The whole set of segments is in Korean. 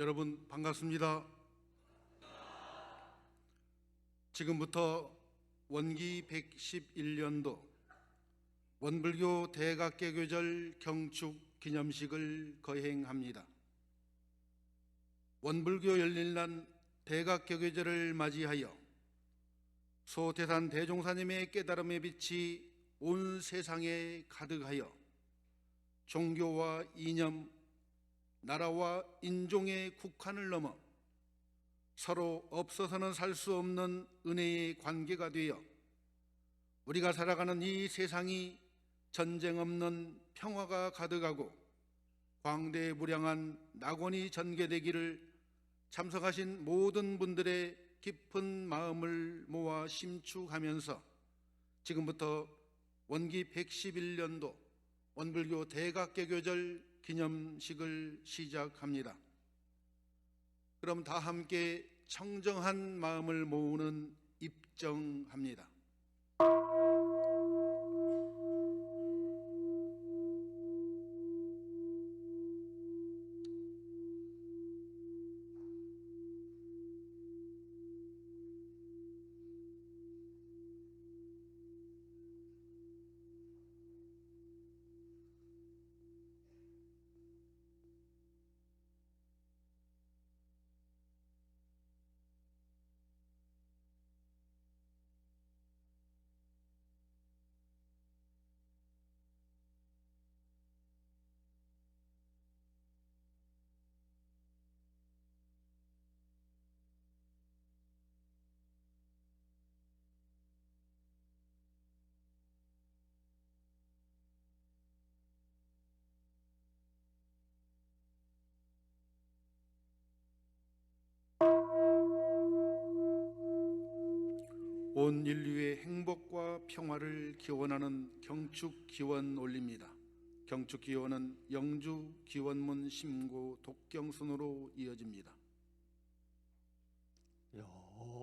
여러분 반갑습니다. 지금부터 원기 111년도 원불교 대각개교절 경축 기념식을 거행합니다. 원불교 열릴날 대각개교절을 맞이하여 소태산 대종사님의 깨달음의 빛이 온 세상에 가득하여 종교와 이념, 나라와 인종의 국한을 넘어 서로 없어서는 살 수 없는 은혜의 관계가 되어 우리가 살아가는 이 세상이 전쟁 없는 평화가 가득하고 광대무량한 낙원이 전개되기를 참석하신 모든 분들의 깊은 마음을 모아 심축하면서 지금부터 원기 111년도 원불교 대각개교절 기념식을 시작합니다. 그럼 다 함께 청정한 마음을 모으는 입정합니다. 온 인류의 행복과 평화를 기원하는 경축 기원 올립니다. 경축 기원은 영주 기원문 심고 독경순으로 이어집니다. 영주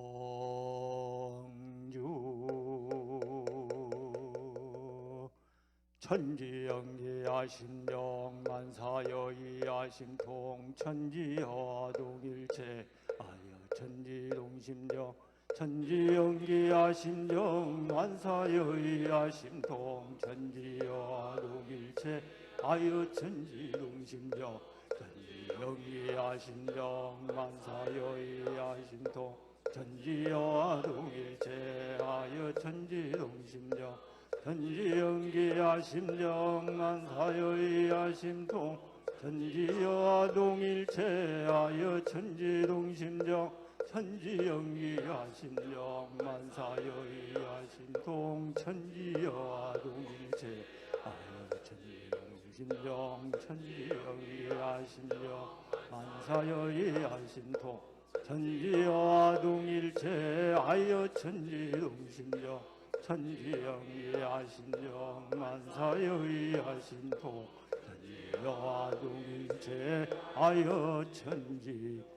천지영기 아심령 만사여의 아심통 천지여와 동일체 아여 천지동심령 천지영기 아심령 만사여의 아심통 천지여와 동일체 아여 천지동심령 천지영기 아심령 만사여의 아심통 천지여와 동일체 아여 천지동심령 천지영기 아심령 만사여의 아심통 천지여와 동일체 아여 천지동심령 천지영기 아심령 만사여의 아심통 천지여와 동일체 아여 천지동심령 천지영기 아심령 만사여의 아심통 천지여와 동일체 아여 천지동심령 천지영기 아심령 만사여의 아심통 천지여와 동일체 아여 천지동심령.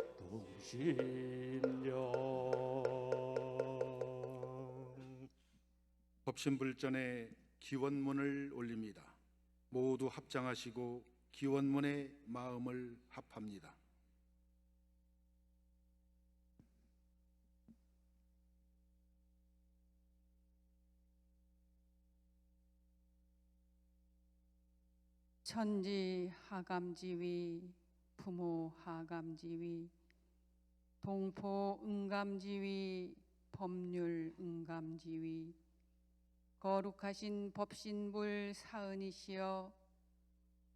법신불전에 기원문을 올립니다. 모두 합장하시고 기원문에 마음을 합합니다. 천지 하감지위 부모 하감지위 동포 응감지위 법률 응감지위 거룩하신 법신불 사은이시여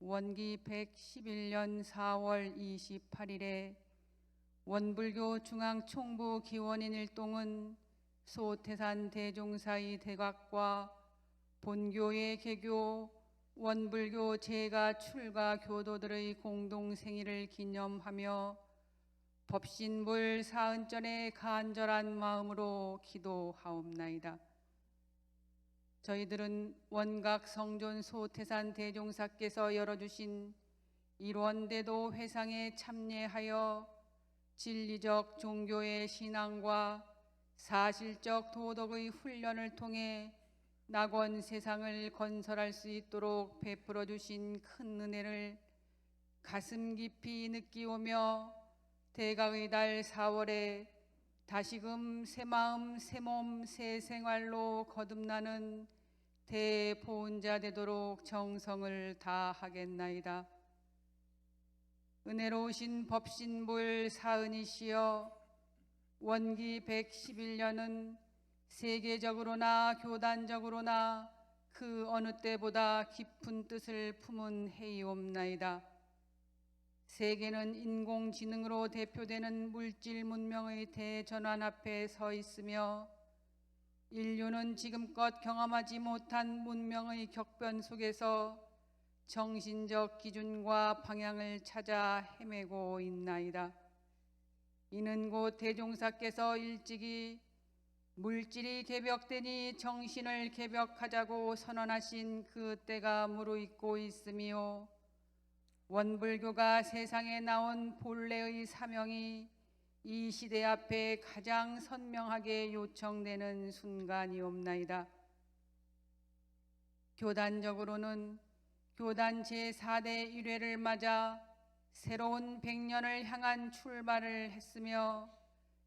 원기 111년 4월 28일에 원불교 중앙총부 기원인 일동은 소태산 대종사의 대각과 본교의 개교 원불교 제가 출가 교도들의 공동생일을 기념하며 법신불 사은전에 간절한 마음으로 기도하옵나이다. 저희들은 원각 성존 소태산 대종사께서 열어주신 일원대도 회상에 참여하여 진리적 종교의 신앙과 사실적 도덕의 훈련을 통해 낙원 세상을 건설할 수 있도록 베풀어 주신 큰 은혜를 가슴 깊이 느끼오며 대각의 달 4월에 다시금 새 마음 새 몸 새 생활로 거듭나는 대보훈자 되도록 정성을 다하겠나이다. 은혜로우신 법신불 사은이시여, 원기 111년은 세계적으로나 교단적으로나 그 어느 때보다 깊은 뜻을 품은 해이옵나이다. 세계는 인공지능으로 대표되는 물질 문명의 대전환 앞에 서 있으며, 인류는 지금껏 경험하지 못한 문명의 격변 속에서 정신적 기준과 방향을 찾아 헤매고 있나이다. 이는 곧 대종사께서 일찍이 물질이 개벽되니 정신을 개벽하자고 선언하신 그 때가 무르익고 있으며, 원불교가 세상에 나온 본래의 사명이 이 시대 앞에 가장 선명하게 요청되는 순간이옵나이다. 교단적으로는 교단 제4대 1회를 맞아 새로운 100년을 향한 출발을 했으며,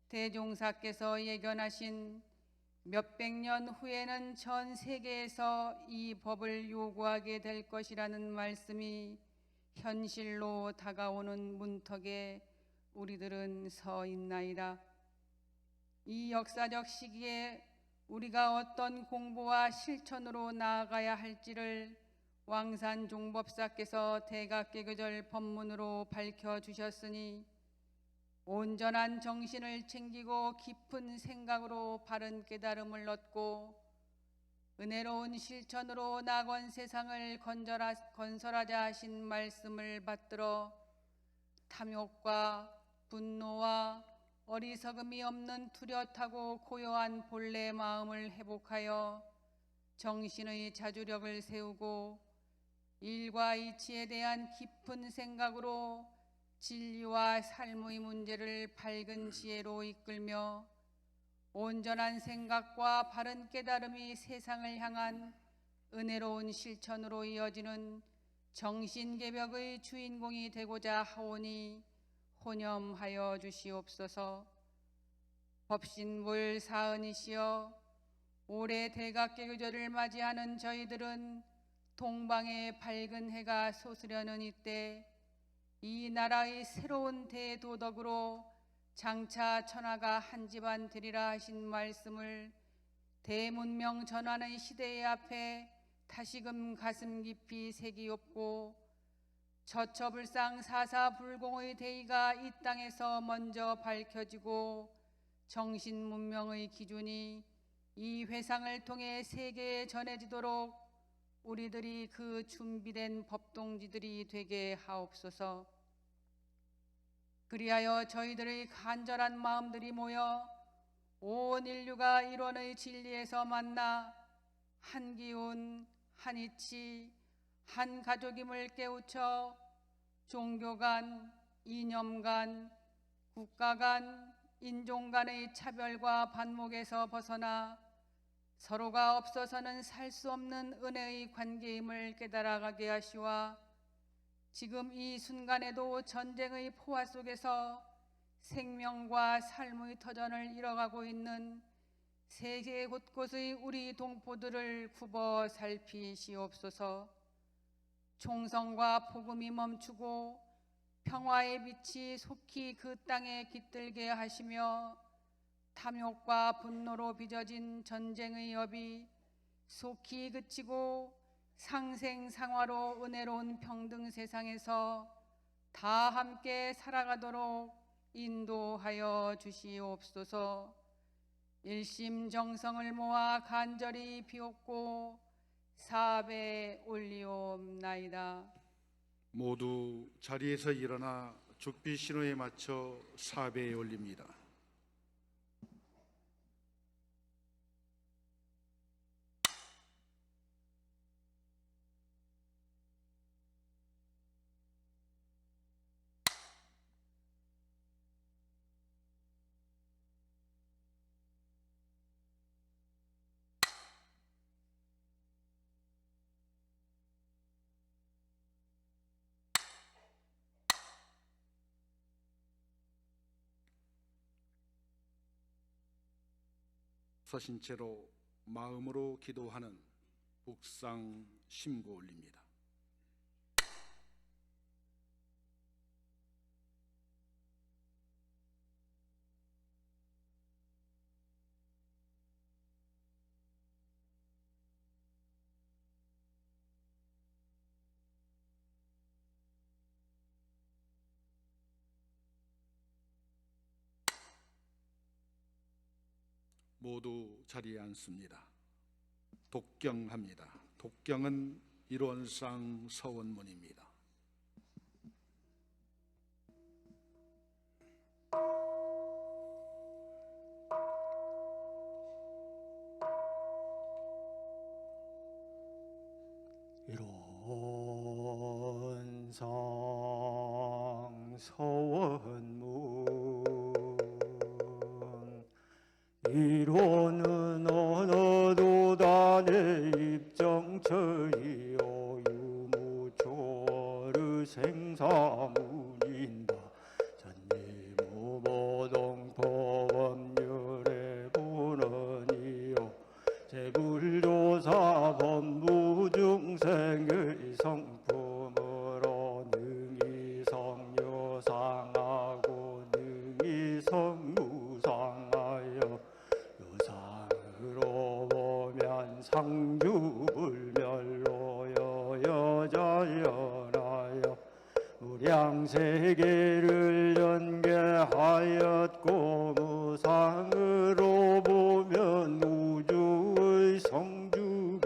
대종사께서 예견하신 몇백 년 후에는 전 세계에서 이 법을 요구하게 될 것이라는 말씀이 현실로 다가오는 문턱에 우리들은 서 있나이다. 이 역사적 시기에 우리가 어떤 공부와 실천으로 나아가야 할지를 왕산 종법사께서 대각개교절 법문으로 밝혀주셨으니, 온전한 정신을 챙기고 깊은 생각으로 바른 깨달음을 얻고 은혜로운 실천으로 낙원 세상을 건설하자 하신 말씀을 받들어 탐욕과 분노와 어리석음이 없는 뚜렷하고 고요한 본래 마음을 회복하여 정신의 자주력을 세우고 일과 이치에 대한 깊은 생각으로 진리와 삶의 문제를 밝은 지혜로 이끌며 온전한 생각과 바른 깨달음이 세상을 향한 은혜로운 실천으로 이어지는 정신개벽의 주인공이 되고자 하오니 혼념하여 주시옵소서. 법신불 사은이시여, 올해 대각개교절을 맞이하는 저희들은 동방의 밝은 해가 솟으려는 이때 이 나라의 새로운 대도덕으로 장차 천하가 한 집안 되리라 하신 말씀을 대문명 전환의 시대의 앞에 다시금 가슴 깊이 새기옵고, 처처불상 사사불공의 대의가 이 땅에서 먼저 밝혀지고 정신문명의 기준이 이 회상을 통해 세계에 전해지도록 우리들이 그 준비된 법동지들이 되게 하옵소서. 그리하여 저희들의 간절한 마음들이 모여 온 인류가 일원의 진리에서 만나 한 기운, 한 이치, 한 가족임을 깨우쳐 종교 간, 이념 간, 국가 간, 인종 간의 차별과 반목에서 벗어나 서로가 없어서는 살 수 없는 은혜의 관계임을 깨달아가게 하시와, 지금 이 순간에도 전쟁의 포화 속에서 생명과 삶의 터전을 잃어가고 있는 세계 곳곳의 우리 동포들을 굽어 살피시옵소서. 총성과 복음이 멈추고 평화의 빛이 속히 그 땅에 깃들게 하시며, 탐욕과 분노로 빚어진 전쟁의 여비 속히 그치고 상생상화로 은혜로운 평등 세상에서 다 함께 살아가도록 인도하여 주시옵소서. 일심정성을 모아 간절히 비옵고 사배 올리옵나이다. 모두 자리에서 일어나 죽비 신호에 맞춰 사배에 올립니다. 서신 채로 마음으로 기도하는 묵상 심고 올립니다. 모두 자리에 앉습니다. 독경합니다. 독경은 일원상 서원문입니다. 일원상 서원문 이론은 언어도다 내 입정처이요 유무초를 생사문인다 전미무보동포법률의 본원이요 제불조사 법무중생의 성품으로 능이성요상하고 능이성무상하여 요상으로 보면 상주불멸로여 여자연하여 무량세계를 연계하였고 무상으로 보면 우주의 성주기공과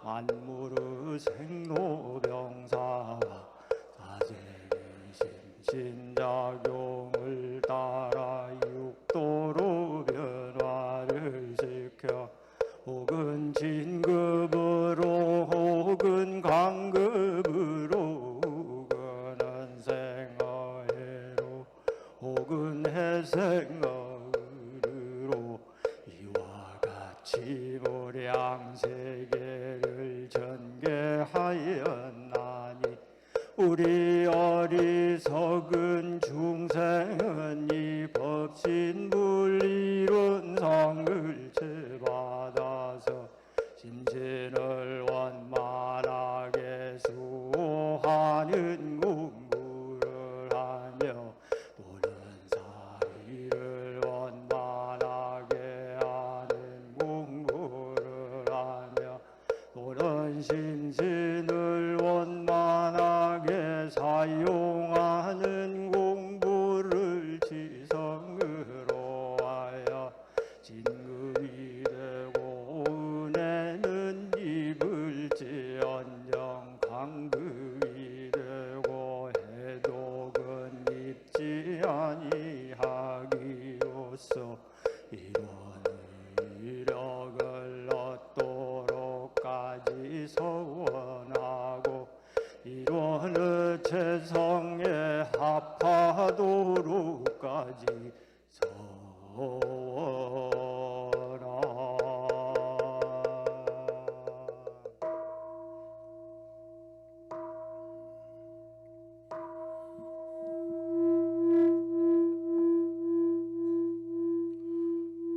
만물의 생로병사와 사제의 심신작용을 따라 육도로 변화를 시켜 혹은 진급으로 혹은 강급으로 혹은 생어해로 혹은 해생어로 이와 같이 무량세계를 전개하였나니 우리 어리석은 중생은 이 법신불이론상을 채받아서 심신을 원만하게 수호하는 공부를 하며 또는 사리를 원만하게 하는 공부를 하며 또는 심신을 원만하게 사용하는 공부를 지성으로 하여 진급이 되고 은혜는 입을지언정 강급이 되고 해독은 입지 아니하기로써 이런 위력을 얻도록까지 서원하고 이런 최성에 합하도록까지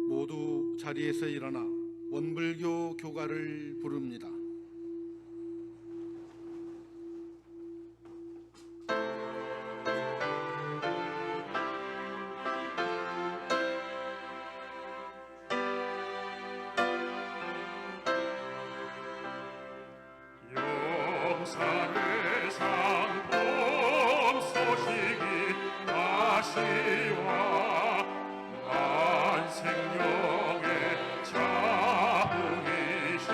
모두 자리에서 일어나 원불교 교가를 부릅니다. 영산의 상품 소식이 다시와 만생령의 자부이신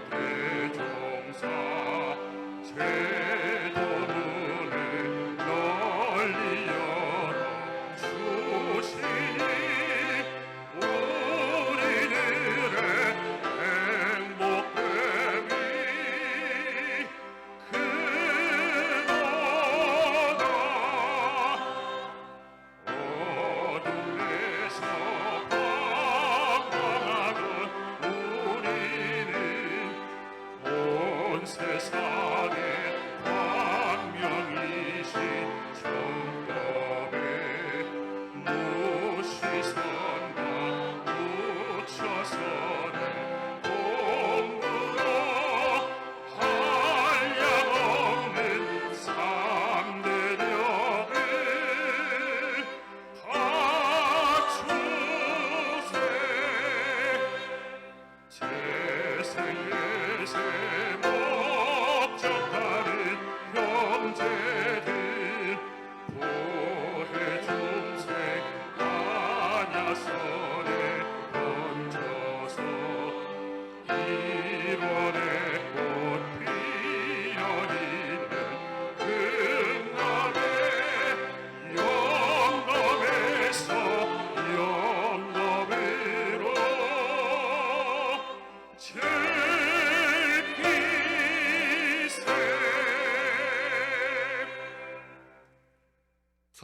대종사 제도문을 널리 열어 주시니 우리들의 행복됨이 그거다.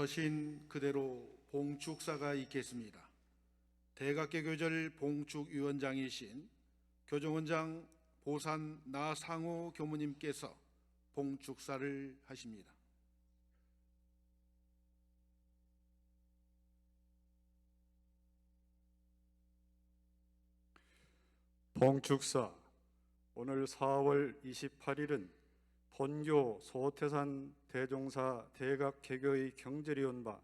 원하신 그대로 봉축사가 있겠습니다. 대각개교절 봉축위원장이신 교정원장 보산 나상호 교무님께서 봉축사를 하십니다. 봉축사. 오늘 4월 28일은 본교 소태산 대종사 대각개교의 경절이 온 바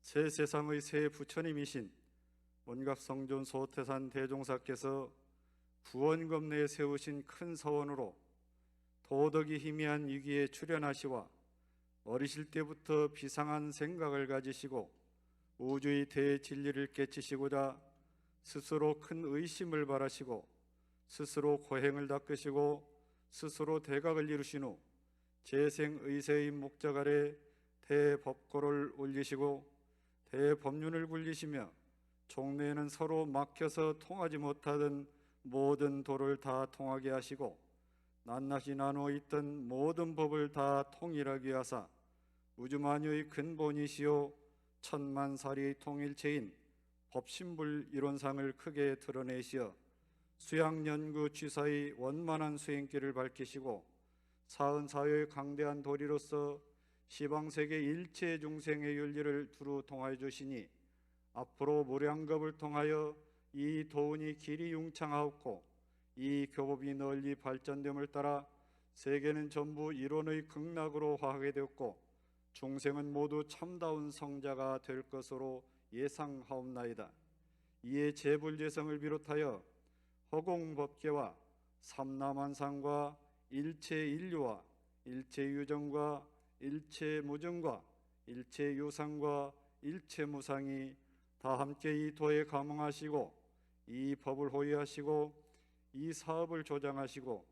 새 세상의 새 부처님이신 원갑성존 소태산 대종사께서 구원검 내에 세우신 큰 서원으로 도덕이 희미한 위기에 출현하시와 어리실 때부터 비상한 생각을 가지시고 우주의 대진리를 깨치시고자 스스로 큰 의심을 바라시고 스스로 고행을 닦으시고 스스로 대각을 이루신 후 재생의세의 목작 아래 대법고를 올리시고 대법륜을 굴리시며 종래에는 서로 막혀서 통하지 못하던 모든 도를 다 통하게 하시고 낱낱이 나누어 있던 모든 법을 다 통일하게 하사 우주만유의 근본이시요 천만사리의 통일체인 법신불 이론상을 크게 드러내시어 수양연구 취사의 원만한 수행길을 밝히시고 사은사회의 강대한 도리로서 시방세계 일체 중생의 윤리를 두루 통하여 주시니 앞으로 무량겁을 통하여 이 도운이 길이 융창하옵고 이 교법이 널리 발전됨을 따라 세계는 전부 이론의 극락으로 화하게 되었고 중생은 모두 참다운 성자가 될 것으로 예상하옵나이다. 이에 재불재성을 비롯하여 허공법계와 삼라만상과 일체인류와 일체유정과 일체무정과 일체유상과 일체무상이 다 함께 이 도에 감응하시고 이 법을 호위하시고 이 사업을 조장하시고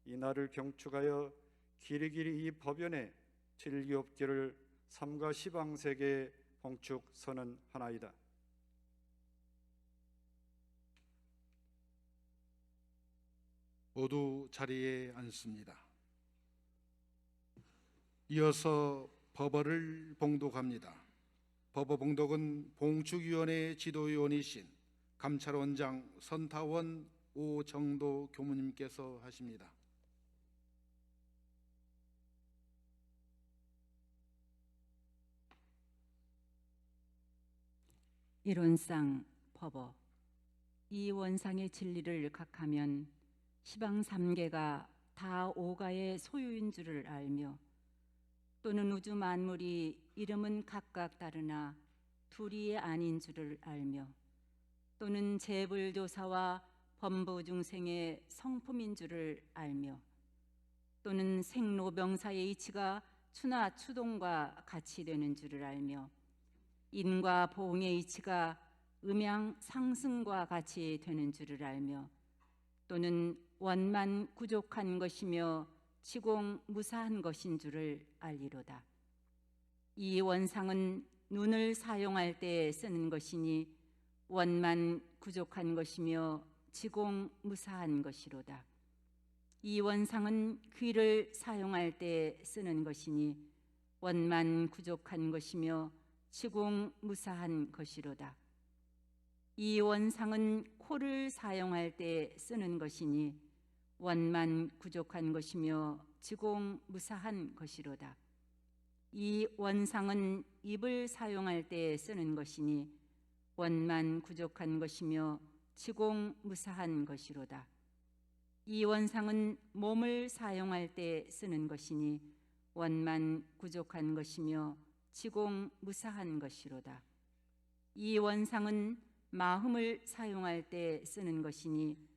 이 날을 경축하여 길이길이 이 법연에 진리업계를 삼가 시방세계에 봉축 선언하나이다. 모두 자리에 앉습니다. 이어서 법어를 봉독합니다. 법어 봉독은 봉축위원회 지도위원이신 감찰원장 선타원 오정도 교무님께서 하십니다. 이론상 법어. 이 원상의 진리를 각하면 시방 삼계가 다 오가의 소유인 줄을 알며 또는 우주 만물이 이름은 각각 다르나 둘이 아닌 줄을 알며 또는 재불조사와 범부중생의 성품인 줄을 알며 또는 생로병사의 이치가 추나 추동과 같이 되는 줄을 알며 인과 보응의 이치가 음양 상승과 같이 되는 줄을 알며 또는 원만 구족한 것이며 치공 무사한 것인 줄을 알리로다. 이 원상은 눈을 사용할 때 쓰는 것이니 원만 구족한 것이며 지공 무사한 것이로다. 이 원상은 귀를 사용할 때 쓰는 것이니 원만 구족한 것이며 지공 무사한 것이로다. 이 원상은 코를 사용할 때 쓰는 것이니 원만 구족한 것이며 지공 무사한 것이로다. 이 원상은 입을 사용할 때 쓰는 것이니 원만 구족한 것이며 지공 무사한 것이로다. 이 원상은 몸을 사용할 때 쓰는 것이니 원만 구족한 것이며 지공 무사한 것이로다. 이 원상은 마음을 사용할 때 쓰는 것이니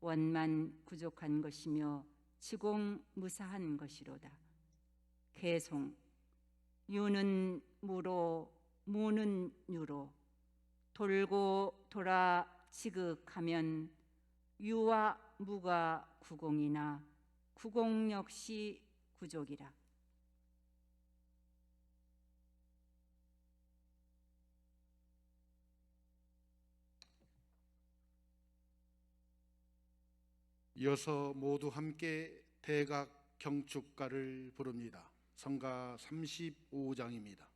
원만 구족한 것이며 지공 무사한 것이로다. 개송. 유는 무로 무는 유로 돌고 돌아 지극하면 유와 무가 구공이나 구공 역시 구족이라. 이어서 모두 함께 대각 경축가를 부릅니다. 성가 35장입니다.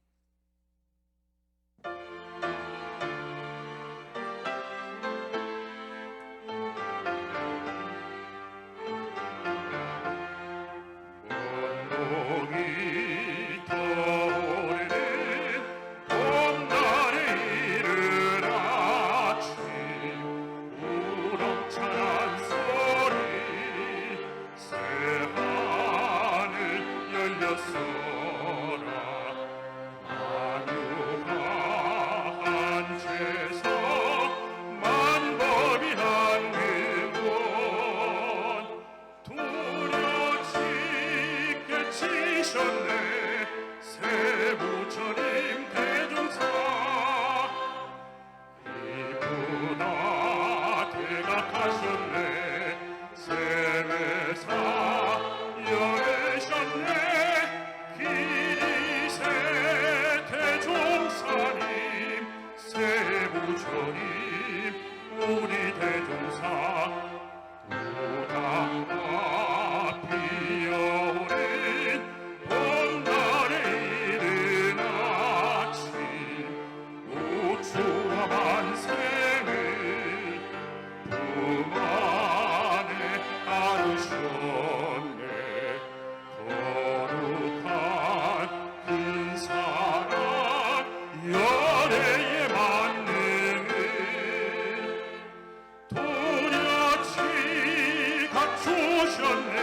이루셨네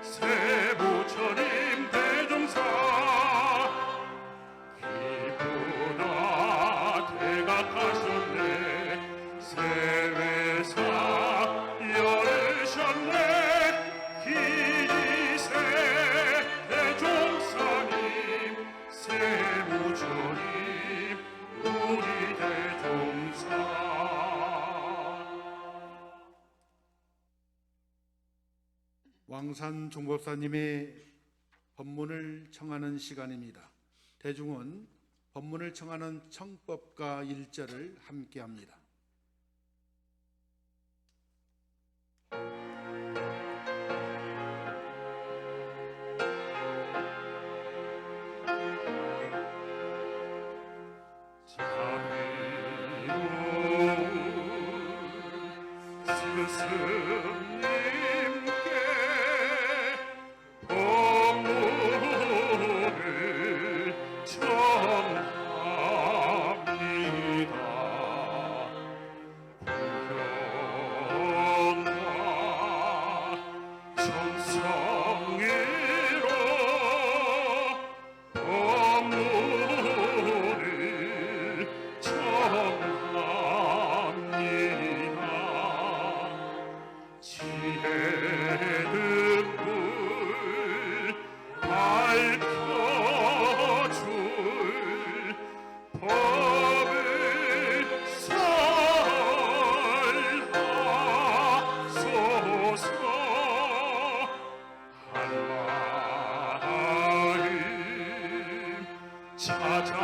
세부처님 대종사 기쁘다 대각하셨네 세회사 열으셨네 기리세 대종사님 세부처님 우리 대종사 왕산 종법사님의 법문을 청하는 시간입니다. 대중은 법문을 청하는 청법과 일절을 함께합니다. 스승님께 법문을 청합니다. 구경과 정성으로 법문을 청합니다. 지혜는 물 밝혀줄 법을 설하소서 한마음 찾아갈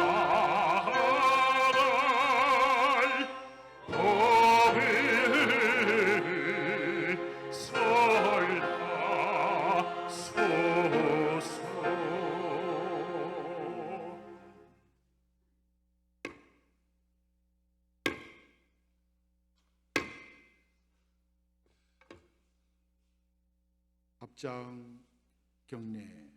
법을 설하소서. 합장 경례.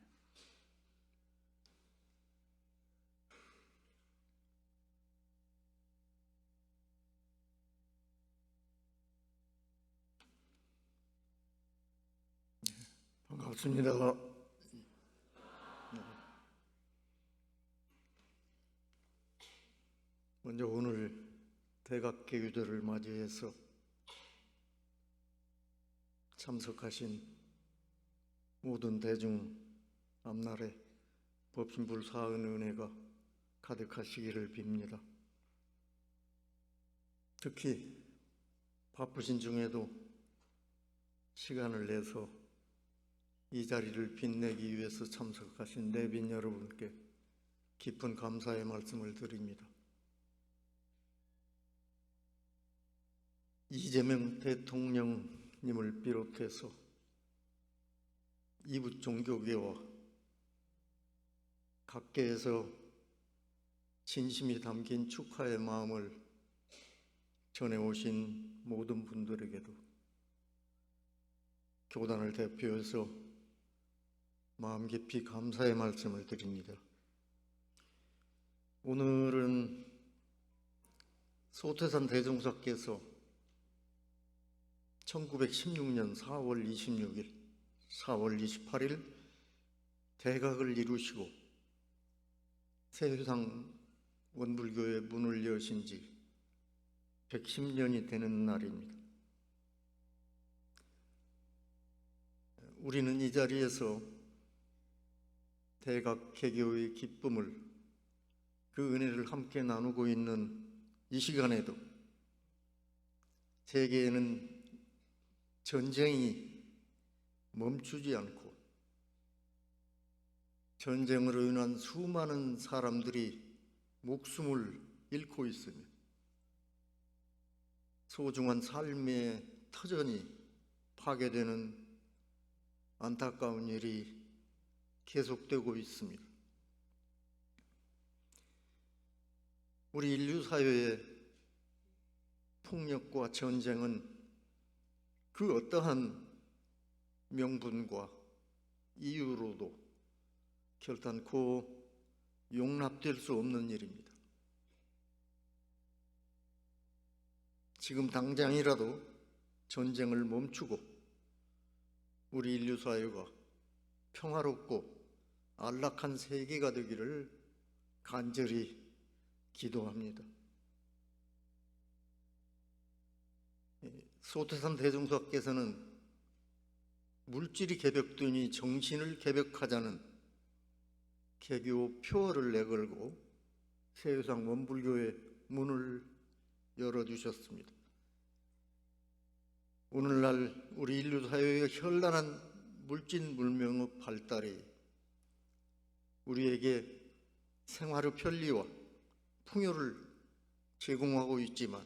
반갑습니다. 먼저 오늘 대각개교절을 맞이해서 참석하신 모든 대중 앞날에 법신불 사은 은혜가 가득하시기를 빕니다. 특히 바쁘신 중에도 시간을 내서 이 자리를 빛내기 위해서 참석하신 내빈 여러분께 깊은 감사의 말씀을 드립니다. 이재명 대통령님을 비롯해서 이웃 종교계와 각계에서 진심이 담긴 축하의 마음을 전해오신 모든 분들에게도 교단을 대표해서 마음 깊이 감사의 말씀을 드립니다. 오늘은 소태산 대종사께서 1916년 4월 26일, 4월 28일 대각을 이루시고 세상 원불교의 문을 여신 지 110년이 되는 날입니다. 우리는 이 자리에서 대각 개교의 기쁨을, 그 은혜를 함께 나누고 있는 이 시간에도 세계에는 전쟁이 멈추지 않고 전쟁으로 인한 수많은 사람들이 목숨을 잃고 있으며 소중한 삶의 터전이 파괴되는 안타까운 일이 계속되고 있습니다. 우리 인류 사회의 폭력과 전쟁은 그 어떠한 명분과 이유로도 결단코 용납될 수 없는 일입니다. 지금 당장이라도 전쟁을 멈추고 우리 인류 사회가 평화롭고 안락한 세계가 되기를 간절히 기도합니다. 소태산 대종사께서는 물질이 개벽되니 정신을 개벽하자는 개교 표어를 내걸고 세상 원불교의 문을 열어주셨습니다. 오늘날 우리 인류 사회의 현란한 물질 문명의 발달이 우리에게 생활의 편리와 풍요를 제공하고 있지만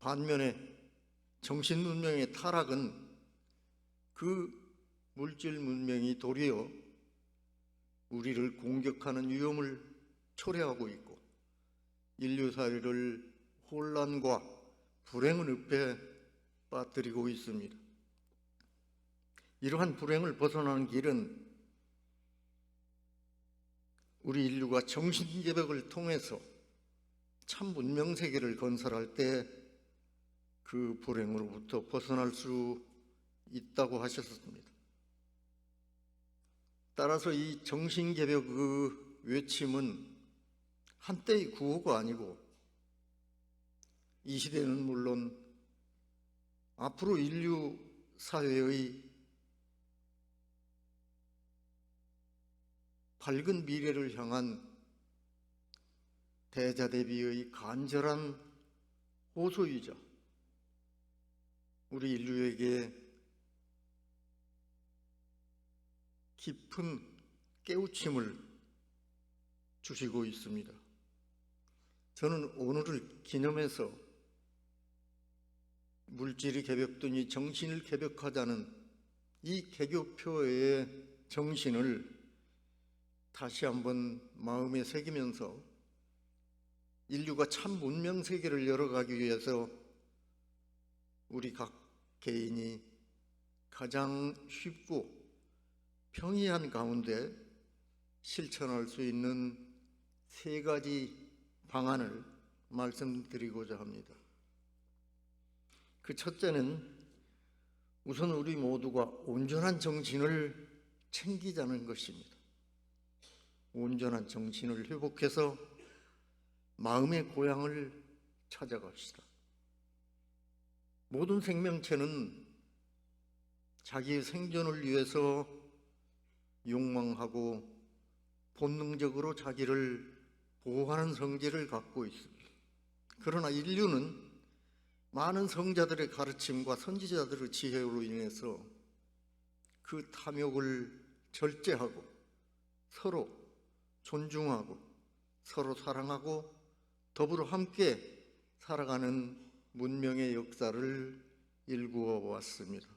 반면에 정신 문명의 타락은 그 물질 문명이 도리어 우리를 공격하는 위험을 초래하고 있고 인류 사회를 혼란과 불행의 늪에 빠뜨리고 있습니다. 이러한 불행을 벗어나는 길은 우리 인류가 정신개벽을 통해서 참 문명세계를 건설할 때 그 불행으로부터 벗어날 수 있다고 하셨습니다. 따라서 이 정신개벽의 외침은 한때의 구호가 아니고 이 시대는 물론 앞으로 인류 사회의 밝은 미래를 향한 대자대비의 간절한 호소이자 우리 인류에게 깊은 깨우침을 주시고 있습니다. 저는 오늘을 기념해서 물질이 개벽되니 정신을 개벽하자는 이 개교표의 정신을 다시 한번 마음에 새기면서 인류가 참 문명 세계를 열어가기 위해서 우리 각 개인이 가장 쉽고 평이한 가운데 실천할 수 있는 3가지 방안을 말씀드리고자 합니다. 그 첫째는 우선 우리 모두가 온전한 정신을 챙기자는 것입니다. 온전한 정신을 회복해서 마음의 고향을 찾아갑시다. 모든 생명체는 자기의 생존을 위해서 욕망하고 본능적으로 자기를 보호하는 성질을 갖고 있습니다. 그러나 인류는 많은 성자들의 가르침과 선지자들의 지혜로 인해서 그 탐욕을 절제하고 서로 존중하고 서로 사랑하고 더불어 함께 살아가는 문명의 역사를 일구어 왔습니다.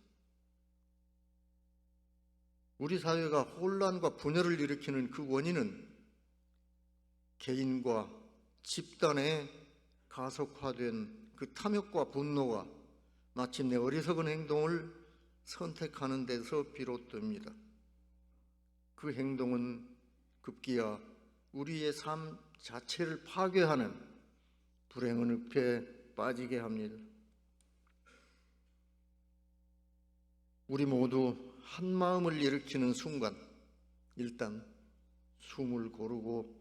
우리 사회가 혼란과 분열을 일으키는 그 원인은 개인과 집단에 가속화된 그 탐욕과 분노가 마침내 어리석은 행동을 선택하는 데서 비롯됩니다. 그 행동은 급기야 우리의 삶 자체를 파괴하는 불행의 늪에 빠지게 합니다. 우리 모두 한 마음을 일으키는 순간 일단 숨을 고르고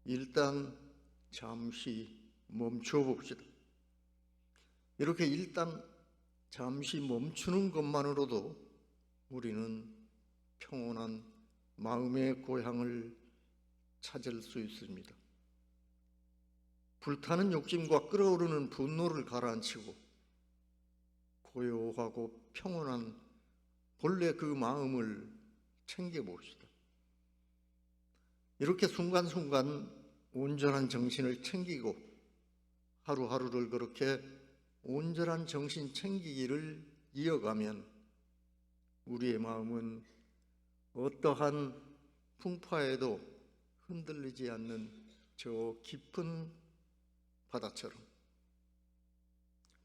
일단 잠시 멈춰 봅시다. 이렇게 일단 잠시 멈추는 것만으로도 우리는 평온한 마음의 고향을 찾을 수 있습니다. 불타는 욕심과 끓어오르는 분노를 가라앉히고 고요하고 평온한 본래 그 마음을 챙겨봅시다. 이렇게 순간순간 온전한 정신을 챙기고 하루하루를 그렇게 온전한 정신 챙기기를 이어가면 우리의 마음은 어떠한 풍파에도 흔들리지 않는 저 깊은 바다처럼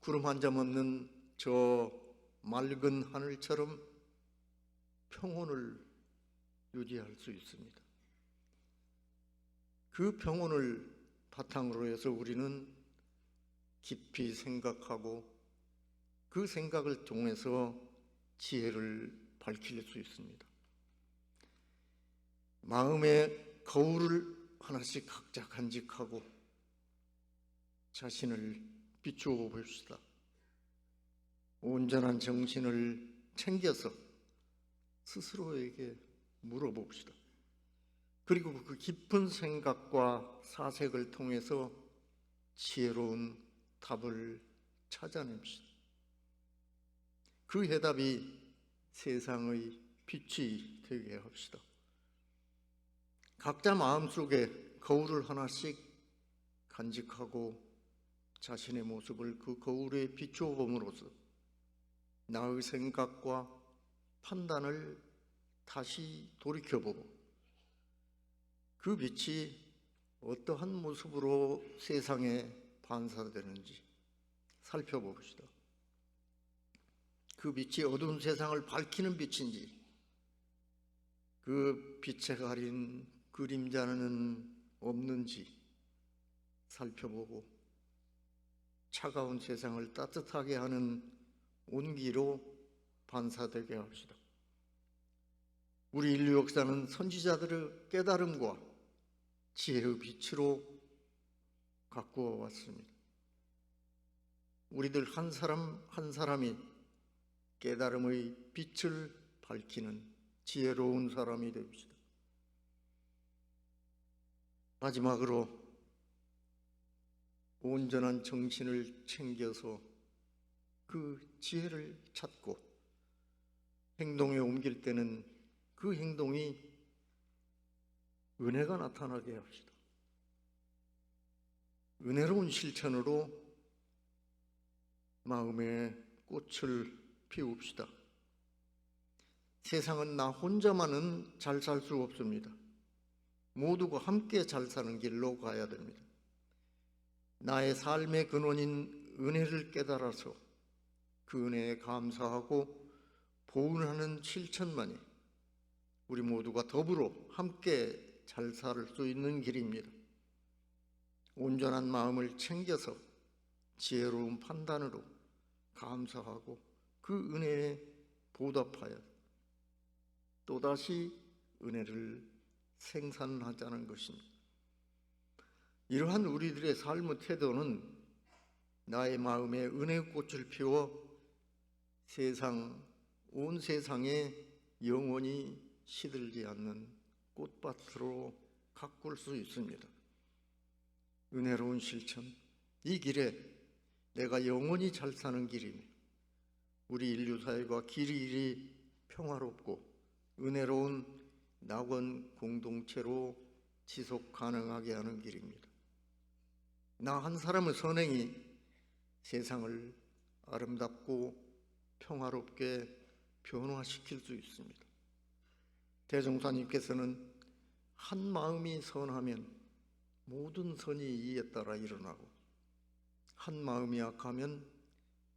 구름 한 점 없는 저 맑은 하늘처럼 평온을 유지할 수 있습니다. 그 평온을 바탕으로 해서 우리는 깊이 생각하고 그 생각을 통해서 지혜를 밝힐 수 있습니다. 마음의 거울을 하나씩 각자 간직하고 자신을 비추어 봅시다. 온전한 정신을 챙겨서 스스로에게 물어봅시다. 그리고 그 깊은 생각과 사색을 통해서 지혜로운 답을 찾아냅시다. 그 해답이 세상의 빛이 되게 합시다. 각자 마음속에 거울을 하나씩 간직하고 자신의 모습을 그 거울에 비추어 봄으로써 나의 생각과 판단을 다시 돌이켜보고 그 빛이 어떠한 모습으로 세상에 반사되는지 살펴봅시다. 그 빛이 어두운 세상을 밝히는 빛인지, 그 빛에 가린 그림자는 없는지 살펴보고 차가운 세상을 따뜻하게 하는 온기로 반사되게 합시다. 우리 인류 역사는 선지자들의 깨달음과 지혜의 빛으로 가꾸어 왔습니다. 우리들 한 사람 한 사람이 깨달음의 빛을 밝히는 지혜로운 사람이 됩시다. 마지막으로 온전한 정신을 챙겨서 그 지혜를 찾고 행동에 옮길 때는 그 행동이 은혜가 나타나게 합시다. 은혜로운 실천으로 마음의 꽃을 피웁시다. 세상은 나 혼자만은 잘 살 수 없습니다. 모두가 함께 잘 사는 길로 가야 됩니다. 나의 삶의 근원인 은혜를 깨달아서 그 은혜에 감사하고 보은하는 실천만이 우리 모두가 더불어 함께 잘 살 수 있는 길입니다. 온전한 마음을 챙겨서 지혜로운 판단으로 감사하고 그 은혜에 보답하여 또다시 은혜를 생산하자는 것입니다. 이러한 우리들의 삶의 태도는 나의 마음에 은혜의 꽃을 피워 온 세상에 영원히 시들지 않는 꽃밭으로 가꿀 수 있습니다. 은혜로운 실천, 이 길에 내가 영원히 잘 사는 길입니다. 우리 인류 사회가 길이 평화롭고 은혜로운 낙원 공동체로 지속 가능하게 하는 길입니다. 나 한 사람의 선행이 세상을 아름답고 평화롭게 변화시킬 수 있습니다. 대종사님께서는 한 마음이 선하면 모든 선이 이에 따라 일어나고 한 마음이 악하면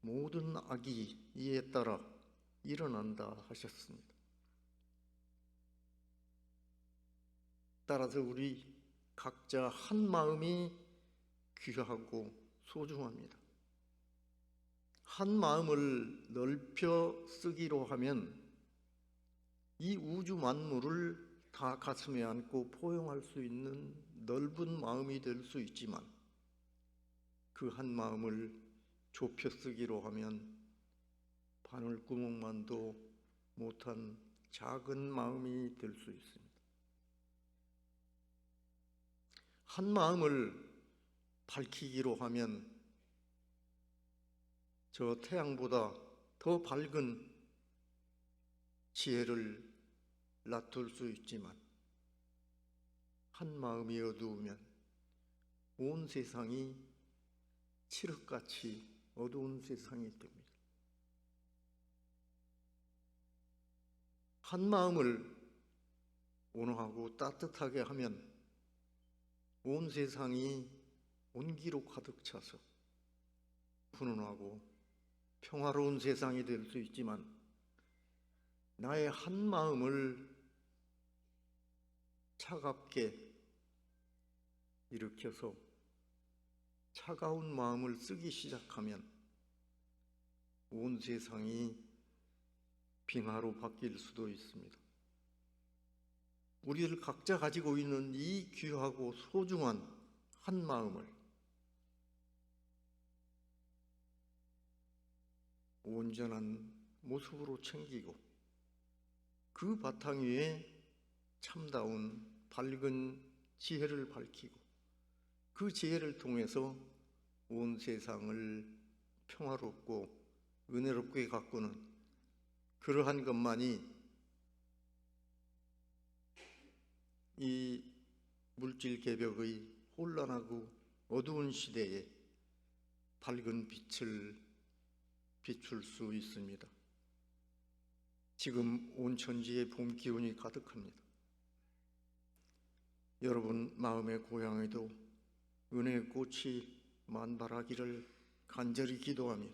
모든 악이 이에 따라 일어난다 하셨습니다. 따라서 우리 각자 한 마음이 귀하고 소중합니다. 한 마음을 넓혀 쓰기로 하면 이 우주 만물을 다 가슴에 안고 포용할 수 있는 넓은 마음이 될 수 있지만 그 한 마음을 좁혀 쓰기로 하면 바늘구멍만도 못한 작은 마음이 될 수 있습니다. 한 마음을 밝히기로 하면 저 태양보다 더 밝은 지혜를 놔둘 수 있지만 한 마음이 어두우면 온 세상이 칠흑같이 어두운 세상이 됩니다. 한 마음을 온화하고 따뜻하게 하면 온 세상이 온기로 가득 차서 훈훈하고 평화로운 세상이 될 수 있지만 나의 한 마음을 차갑게 일으켜서 차가운 마음을 쓰기 시작하면 온 세상이 빙하로 바뀔 수도 있습니다. 우리들 각자 가지고 있는 이 귀하고 소중한 한 마음을 온전한 모습으로 챙기고 그 바탕 위에 참다운 밝은 지혜를 밝히고 그 지혜를 통해서 온 세상을 평화롭고 은혜롭게 가꾸는 그러한 것만이 이 물질 개벽의 혼란하고 어두운 시대에 밝은 빛을 비출 수 있습니다. 지금 온 천지에 봄 기운이 가득합니다. 여러분 마음의 고향에도 은혜의 꽃이 만발하기를 간절히 기도하며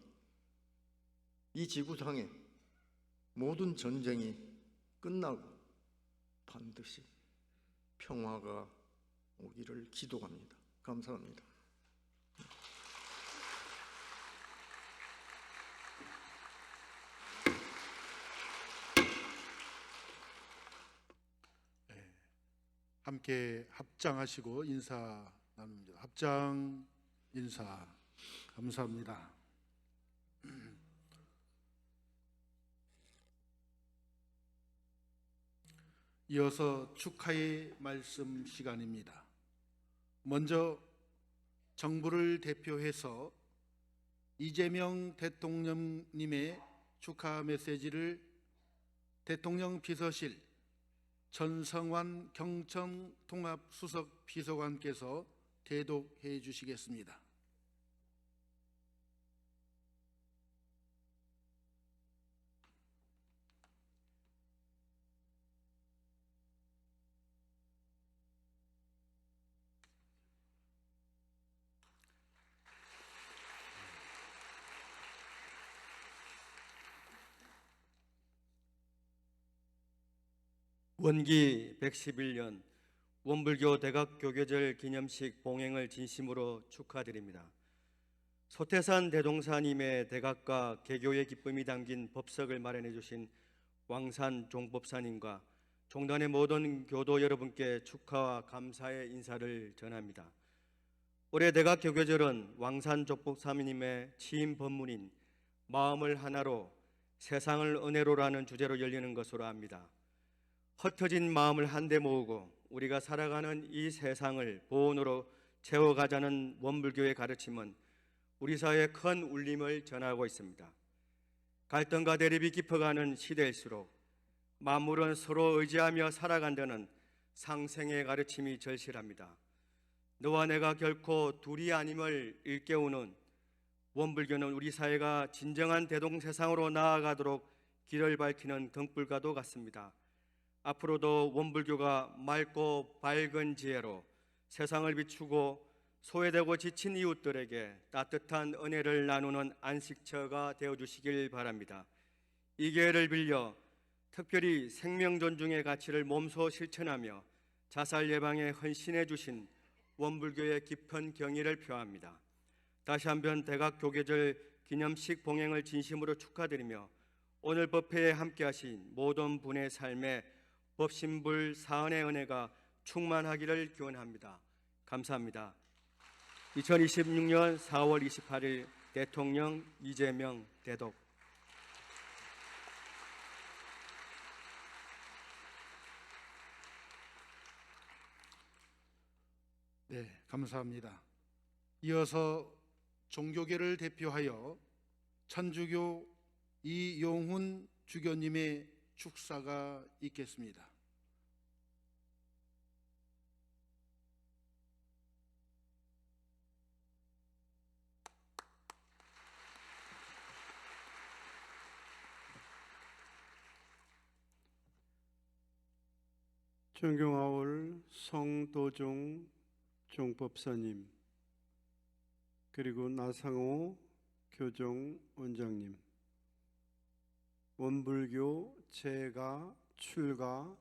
이 지구상에 모든 전쟁이 끝나고 반드시 평화가 오기를 기도합니다. 감사합니다. 함께 합장하시고 인사 나눕니다. 합장 인사 감사합니다. 이어서 축하의 말씀 시간입니다. 먼저 정부를 대표해서 이재명 대통령님의 축하 메시지를 대통령 비서실 전성환 경청통합수석 비서관께서 대독해 주시겠습니다. 원기 111년 원불교 대각교계절 기념식 봉행을 진심으로 축하드립니다. 소태산 대동사님의 대각과 개교의 기쁨이 담긴 법석을 마련해 주신 왕산 종법사님과 종단의 모든 교도 여러분께 축하와 감사의 인사를 전합니다. 올해 대각교계절은 왕산 종법사님의 취임 법문인 마음을 하나로 세상을 은혜로라는 주제로 열리는 것으로 압니다. 흩어진 마음을 한데 모으고 우리가 살아가는 이 세상을 보온으로 채워가자는 원불교의 가르침은 우리 사회에 큰 울림을 전하고 있습니다. 갈등과 대립이 깊어가는 시대일수록 만물은 서로 의지하며 살아간다는 상생의 가르침이 절실합니다. 너와 내가 결코 둘이 아님을 일깨우는 원불교는 우리 사회가 진정한 대동세상으로 나아가도록 길을 밝히는 등불과도 같습니다. 앞으로도 원불교가 맑고 밝은 지혜로 세상을 비추고 소외되고 지친 이웃들에게 따뜻한 은혜를 나누는 안식처가 되어주시길 바랍니다. 이 기회를 빌려 특별히 생명 존중의 가치를 몸소 실천하며 자살 예방에 헌신해 주신 원불교의 깊은 경의를 표합니다. 다시 한번 대각교계절 기념식 봉행을 진심으로 축하드리며 오늘 법회에 함께하신 모든 분의 삶에 법신불 사은의 은혜가 충만하기를 기원합니다. 감사합니다. 2026년 4월 28일 대통령 이재명 대독. 네, 감사합니다. 이어서 종교계를 대표하여 천주교 이용훈 주교님의 축사가 있겠습니다. 존경하올 성도종 종법사님, 그리고 나상호 교정 원장님, 원불교 재가 출가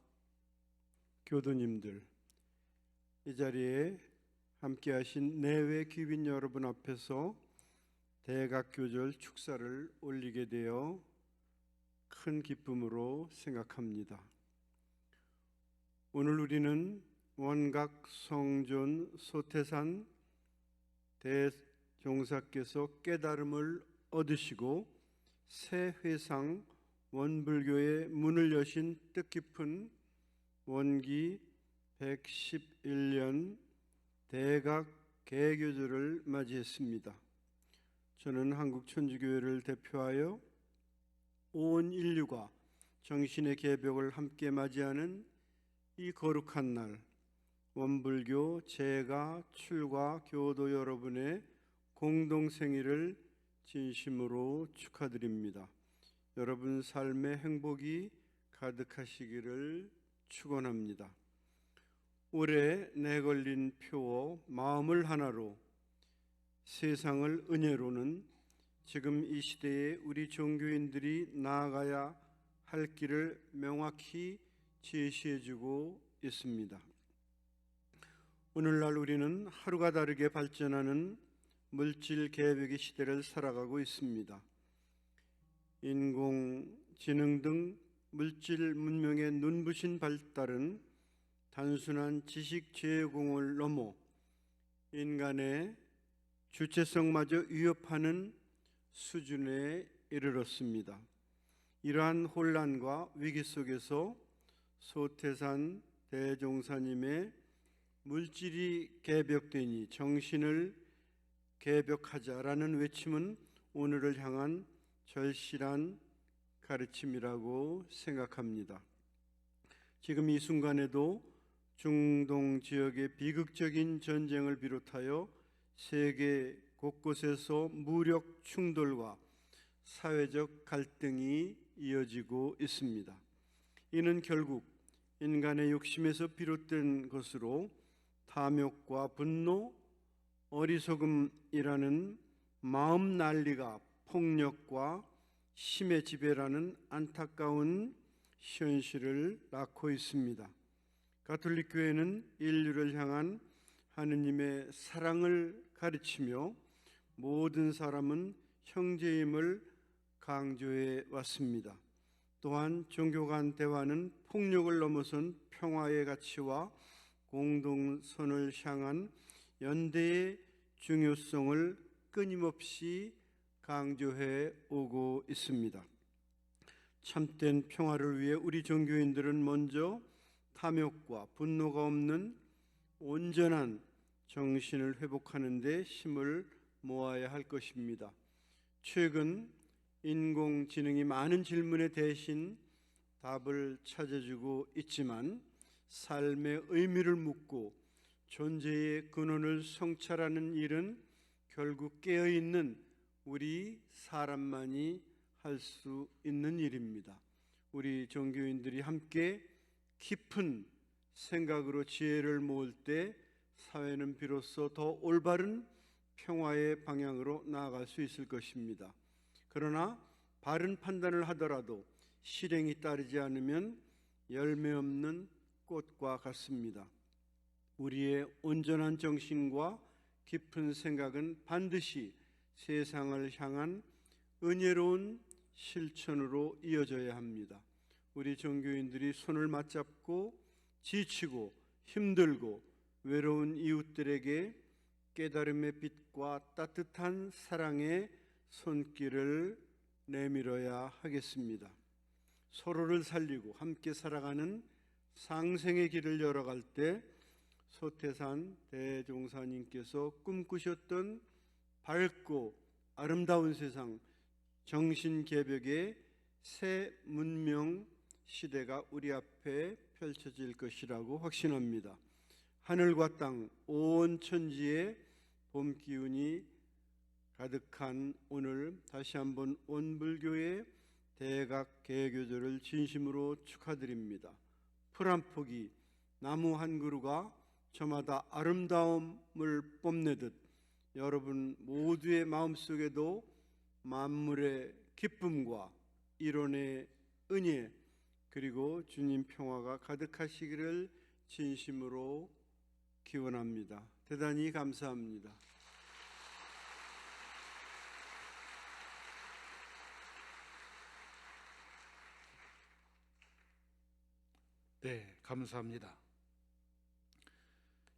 교도님들, 이 자리에 함께하신 내외 귀빈 여러분 앞에서 대각교절 축사를 올리게 되어 큰 기쁨으로 생각합니다. 오늘 우리는 원각 성존 소태산 대종사께서 깨달음을 얻으시고 새 회상 원불교의 문을 여신 뜻깊은 원기 111년 대각 개교절을 맞이했습니다. 저는 한국천주교회를 대표하여 온 인류가 정신의 개벽을 함께 맞이하는 이 거룩한 날, 원불교 제가 출가 교도 여러분의 공동생일을 진심으로 축하드립니다. 여러분 삶의 행복이 가득하시기를 축원합니다. 올해 내걸린 표어 마음을 하나로 세상을 은혜로는 지금 이 시대에 우리 종교인들이 나아가야 할 길을 명확히 제시해주고 있습니다. 오늘날 우리는 하루가 다르게 발전하는 물질 개벽의 시대를 살아가고 있습니다. 인공지능 등 물질 문명의 눈부신 발달은 단순한 지식 제공을 넘어 인간의 주체성마저 위협하는 수준에 이르렀습니다. 이러한 혼란과 위기 속에서 소태산 대종사님의 물질이 개벽되니 정신을 개벽하자라는 외침은 오늘을 향한 절실한 가르침이라고 생각합니다. 지금 이 순간에도 중동 지역의 비극적인 전쟁을 비롯하여 세계 곳곳에서 무력 충돌과 사회적 갈등이 이어지고 있습니다. 이는 결국 인간의 욕심에서 비롯된 것으로 탐욕과 분노, 어리석음이라는 마음 난리가 폭력과 힘의 지배라는 안타까운 현실을 낳고 있습니다. 가톨릭 교회는 인류를 향한 하느님의 사랑을 가르치며 모든 사람은 형제임을 강조해 왔습니다. 또한 종교 간 대화는 폭력을 넘어선 평화의 가치와 공동선을 향한 연대의 중요성을 끊임없이 강조해 오고 있습니다. 참된 평화를 위해 우리 종교인들은 먼저 탐욕과 분노가 없는 온전한 정신을 회복하는 데 힘을 모아야 할 것입니다. 최근 인공지능이 많은 질문에 대신 답을 찾아주고 있지만 삶의 의미를 묻고 존재의 근원을 성찰하는 일은 결국 깨어있는 우리 사람만이 할 수 있는 일입니다. 우리 종교인들이 함께 깊은 생각으로 지혜를 모을 때 사회는 비로소 더 올바른 평화의 방향으로 나아갈 수 있을 것입니다. 그러나 바른 판단을 하더라도 실행이 따르지 않으면 열매 없는 꽃과 같습니다. 우리의 온전한 정신과 깊은 생각은 반드시 세상을 향한 은혜로운 실천으로 이어져야 합니다. 우리 종교인들이 손을 맞잡고 지치고 힘들고 외로운 이웃들에게 깨달음의 빛과 따뜻한 사랑의 손길을 내밀어야 하겠습니다. 서로를 살리고 함께 살아가는 상생의 길을 열어갈 때 소태산 대종사님께서 꿈꾸셨던 밝고 아름다운 세상, 정신개벽의 새 문명 시대가 우리 앞에 펼쳐질 것이라고 확신합니다. 하늘과 땅, 온 천지에 봄 기운이 가득한 오늘 다시 한번 원불교의 대각 개교절을 진심으로 축하드립니다. 풀 한 폭이 나무 한 그루가 저마다 아름다움을 뽐내듯 여러분 모두의 마음속에도 만물의 기쁨과 이론의 은혜 그리고 주님 평화가 가득하시기를 진심으로 기원합니다. 대단히 감사합니다. 네, 감사합니다.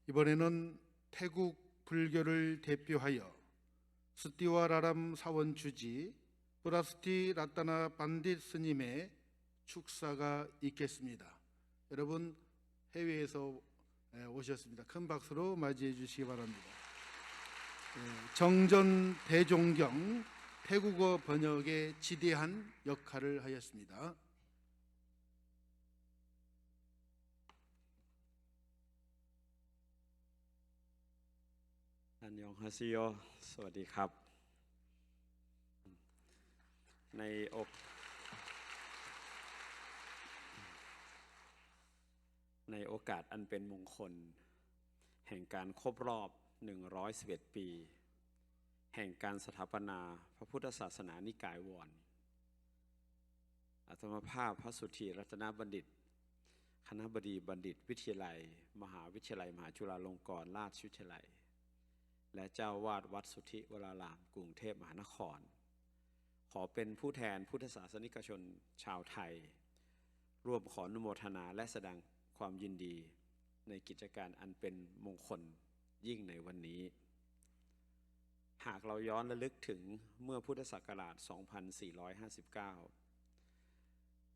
이번에는 태국 불교를 대표하여 스티와 라람 사원 주지 브라스티 라타나 반딧 스님의 축사가 있겠습니다. 여러분 해외에서 오셨습니다. 큰 박수로 맞이해 주시기 바랍니다. 정전 대종경 태국어 번역에 지대한 역할을 하였습니다.อันยองฮาซิโยสวัสดีครับในโอกาสอันเป็นมงคลแห่งการครบรอบ111 ปีแห่งการสถาปนาพระพุทธศาสนานิกายวอนอาตมาภาพพระสุทธิรัตนบัณฑิตคณบดีบัณฑิตวิทยาลัยมหาวิทยาลัยมหาจุฬาลงกรณราชวิทยาลัยและเจ้าวาดวัดสุทธิวรารามกรุงเทพมหานครขอเป็นผู้แทนพุทธศาสนิกชนชาวไทยร่วมขออนุโมทนาและแสดงความยินดีในกิจการอันเป็นมงคลยิ่งในวันนี้หากเราย้อนระลึกถึงเมื่อพุทธศักราช 2459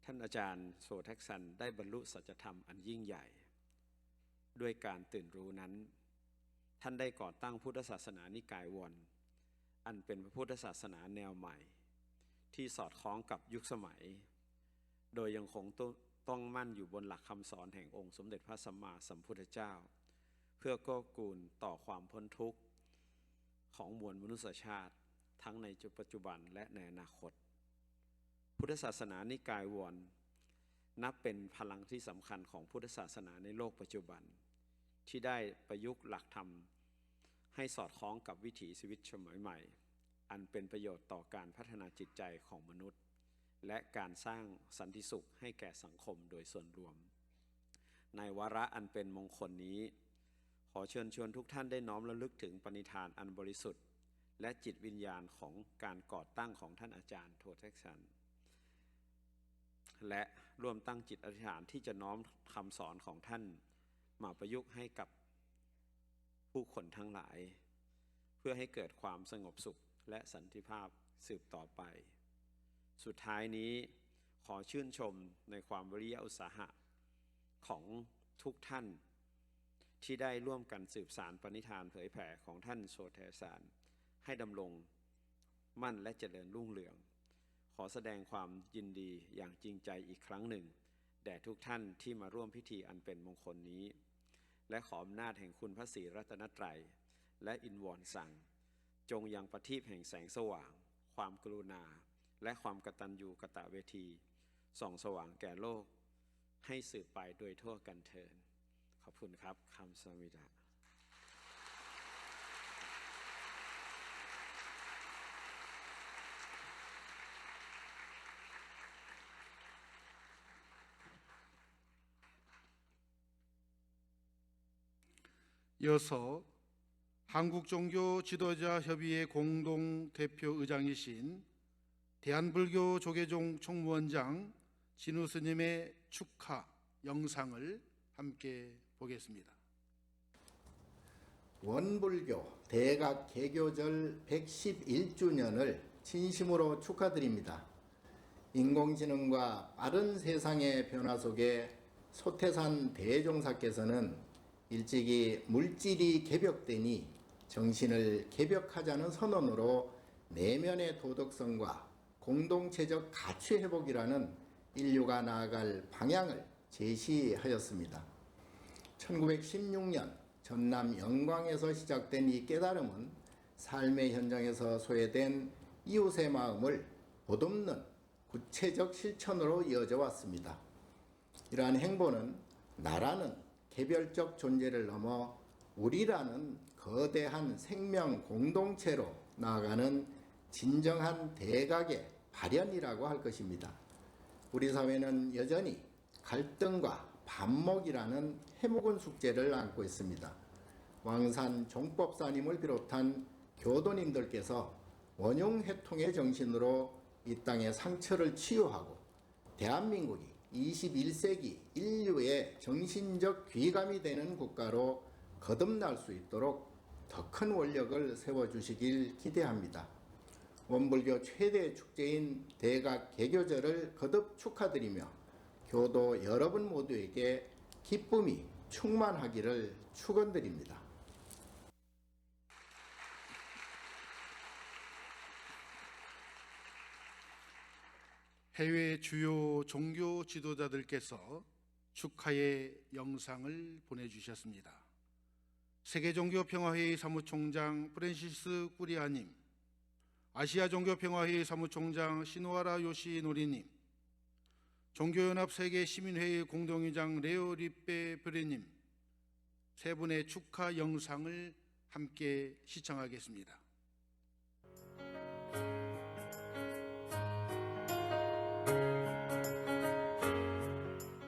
ท่านอาจารย์โซแท็กซันได้บรรลุสัจธรรมอันยิ่งใหญ่ด้วยการตื่นรู้นั้นท่านได้ก่อตั้งพุทธศาสนานิกายวอนอันเป็นพระพุทธศาสนาแนวใหม่ที่สอดคล้องกับยุคสมัยโดยยังคงต้องมั่นอยู่บนหลักคำสอนแห่งองค์สมเด็จพระสัมมาสัมพุทธเจ้าเพื่อกู้กูลต่อความพ้นทุกข์ของมวลมนุษยชาติทั้งในปัจจุบันและในอนาคตพุทธศาสนานิกายวอนนับเป็นพลังที่สำคัญของพุทธศาสนาในโลกปัจจุบันที่ได้ประยุกต์หลักธรรมให้สอดคล้องกับวิถีชีวิตสมัยใหม่อันเป็นประโยชน์ต่อการพัฒนาจิตใจของมนุษย์และการสร้างสันติสุขให้แก่สังคมโดยส่วนรวมในวาระอันเป็นมงคลนี้ขอเชิญชวนทุกท่านได้น้อมระลึกถึงปณิธานอันบริสุทธิ์และจิตวิญญาณของการก่อตั้งของท่านอาจารย์โทแท็กซันและร่วมตั้งจิตอธิษฐานที่จะน้อมคำสอนของท่านมาประยุกต์ให้กับผู้คนทั้งหลายเพื่อให้เกิดความสงบสุขและสันติภาพสืบต่อไปสุดท้ายนี้ขอชื่นชมในความวิริยะอุตสาหะของทุกท่านที่ได้ร่วมกันสืบสานปณิธานเผยแผ่ของท่านโสแทสารให้ดำรงมั่นและเจริญรุ่งเรืองขอแสดงความยินดีอย่างจริงใจอีกครั้งหนึ่งแด่ทุกท่านที่มาร่วมพิธีอันเป็นมงคลนี้และขออำนาจแห่งคุณพระศรีรัตนตรัยและอินวอนสั่งจงยังประทีปแห่งแสงสว่างความกรุณาและความกตัญญูกตเวทีส่องสว่างแก่โลกให้สืบไปโดยทั่วกันเถิดขอบคุณครับคำสมิดา 이어서 한국종교 지도자 협의회 공동 대표 의장이신 대한불교 조계종 총무원장 진우 스님의 축하 영상을 함께 보겠습니다. 원불교 대각 개교절 111주년을 진심으로 축하드립니다. 인공지능과 빠른 세상의 변화 속에 소태산 대종사께서는 일찍이 물질이 개벽되니 정신을 개벽하자는 선언으로 내면의 도덕성과 공동체적 가치 회복이라는 인류가 나아갈 방향을 제시하였습니다. 1916년 전남 영광에서 시작된 이 깨달음은 삶의 현장에서 소외된 이웃의 마음을 보듬는 구체적 실천으로 이어져 왔습니다. 이러한 행보는 나라는 개별적 존재를 넘어 우리라는 거대한 생명 공동체로 나아가는 진정한 대각의 발현이라고 할 것입니다. 우리 사회는 여전히 갈등과 반목이라는 해묵은 숙제를 안고 있습니다. 왕산 종법사님을 비롯한 교도님들께서 원흉회통의 정신으로 이 땅의 상처를 치유하고 대한민국이 21세기 인류의 정신적 귀감이 되는 국가로 거듭날 수 있도록 더 큰 원력을 세워주시길 기대합니다. 원불교 최대 축제인 대각 개교절을 거듭 축하드리며 교도 여러분 모두에게 기쁨이 충만하기를 축원드립니다. 해외 주요 종교 지도자들께서 축하의 영상을 보내주셨습니다. 세계종교평화회의 사무총장 프랜시스 꾸리아님, 아시아종교평화회의 사무총장 시노하라 요시노리님, 종교연합 세계시민회의 공동의장 레오 리페 브레님 세 분의 축하 영상을 함께 시청하겠습니다.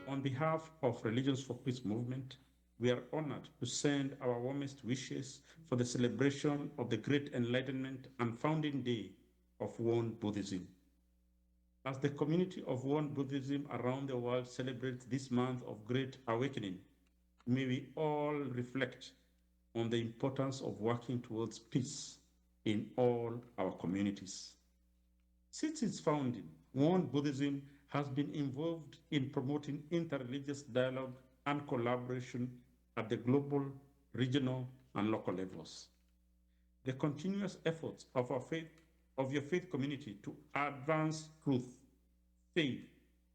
On behalf of Religions for Peace movement, we are honored to send our warmest wishes for the celebration of the Great Enlightenment and Founding Day of Won Buddhism. As the community of Won Buddhism around the world celebrates this month of Great Awakening, may we all reflect on the importance of working towards peace in all our communities. Since its founding, Won Buddhism has been involved in promoting interreligious dialogue and collaboration at the global, regional, and local levels. The continuous efforts of your faith community to advance truth, faith,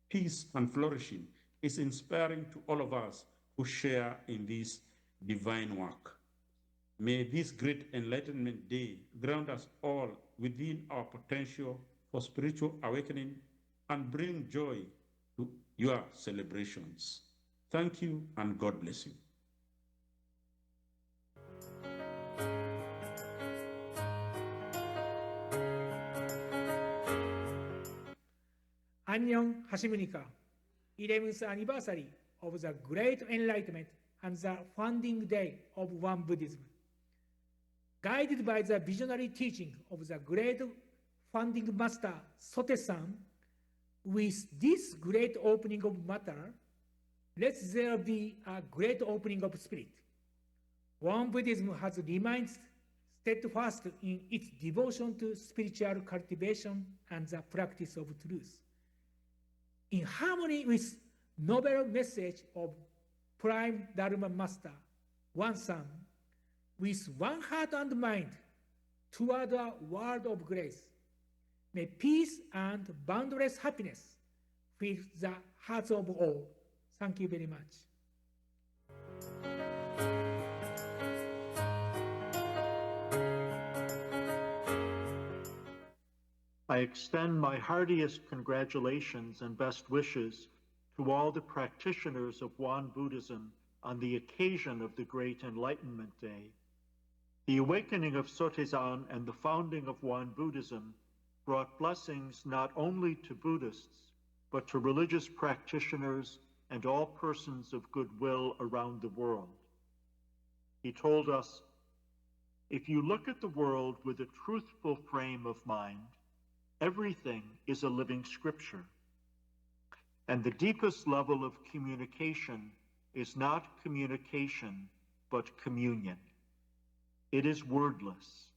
peace, and flourishing is inspiring to all of us who share in this divine work. May this great Enlightenment Day ground us all within our potential for spiritual awakening and bring joy to your celebrations. Thank you and God bless you. 안녕하십니까? 11th anniversary of the Great Enlightenment and the founding day of Won Buddhism. Guided by the visionary teaching of the great founding master Sote-san, with this great opening of matter, let there be a great opening of spirit. Won Buddhism has remained steadfast in its devotion to spiritual cultivation and the practice of truth. In harmony with noble message of Prime Dharma Master, One Son, with one heart and mind toward a world of grace, may peace and boundless happiness fill the hearts of all. Thank you very much. I extend my heartiest congratulations and best wishes to all the practitioners of Won Buddhism on the occasion of the Great Enlightenment Day. The awakening of Sotezan and the founding of Won Buddhism brought blessings not only to Buddhists, but to religious practitioners and all persons of goodwill around the world. He told us, if you look at the world with a truthful frame of mind, everything is a living scripture. And the deepest level of communication is not communication, but communion. It is wordless.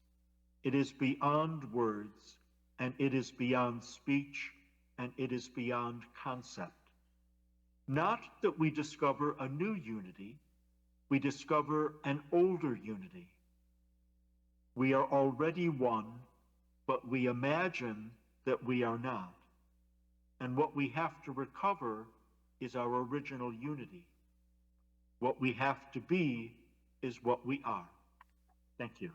It is beyond words, and it is beyond speech, and it is beyond concept. Not that we discover a new unity, we discover an older unity. We are already one, but we imagine that we are not. And what we have to recover is our original unity. What we have to be is what we are. Thank you.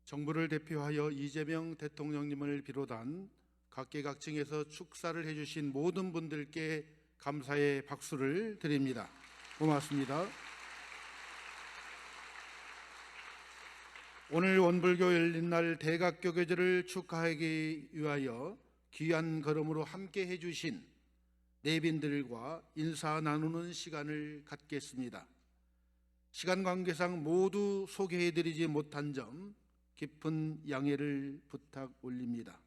정부를 대표하여 이재명 대통령님을 비롯한 각계각층에서 축사를 해주신 모든 분들께 감사의 박수를 드립니다. 고맙습니다. 오늘 원불교 열린 날 대각교계절을 축하하기 위하여 귀한 걸음으로 함께 해주신 내빈들과 인사 나누는 시간을 갖겠습니다. 시간 관계상 모두 소개해드리지 못한 점 깊은 양해를 부탁 올립니다.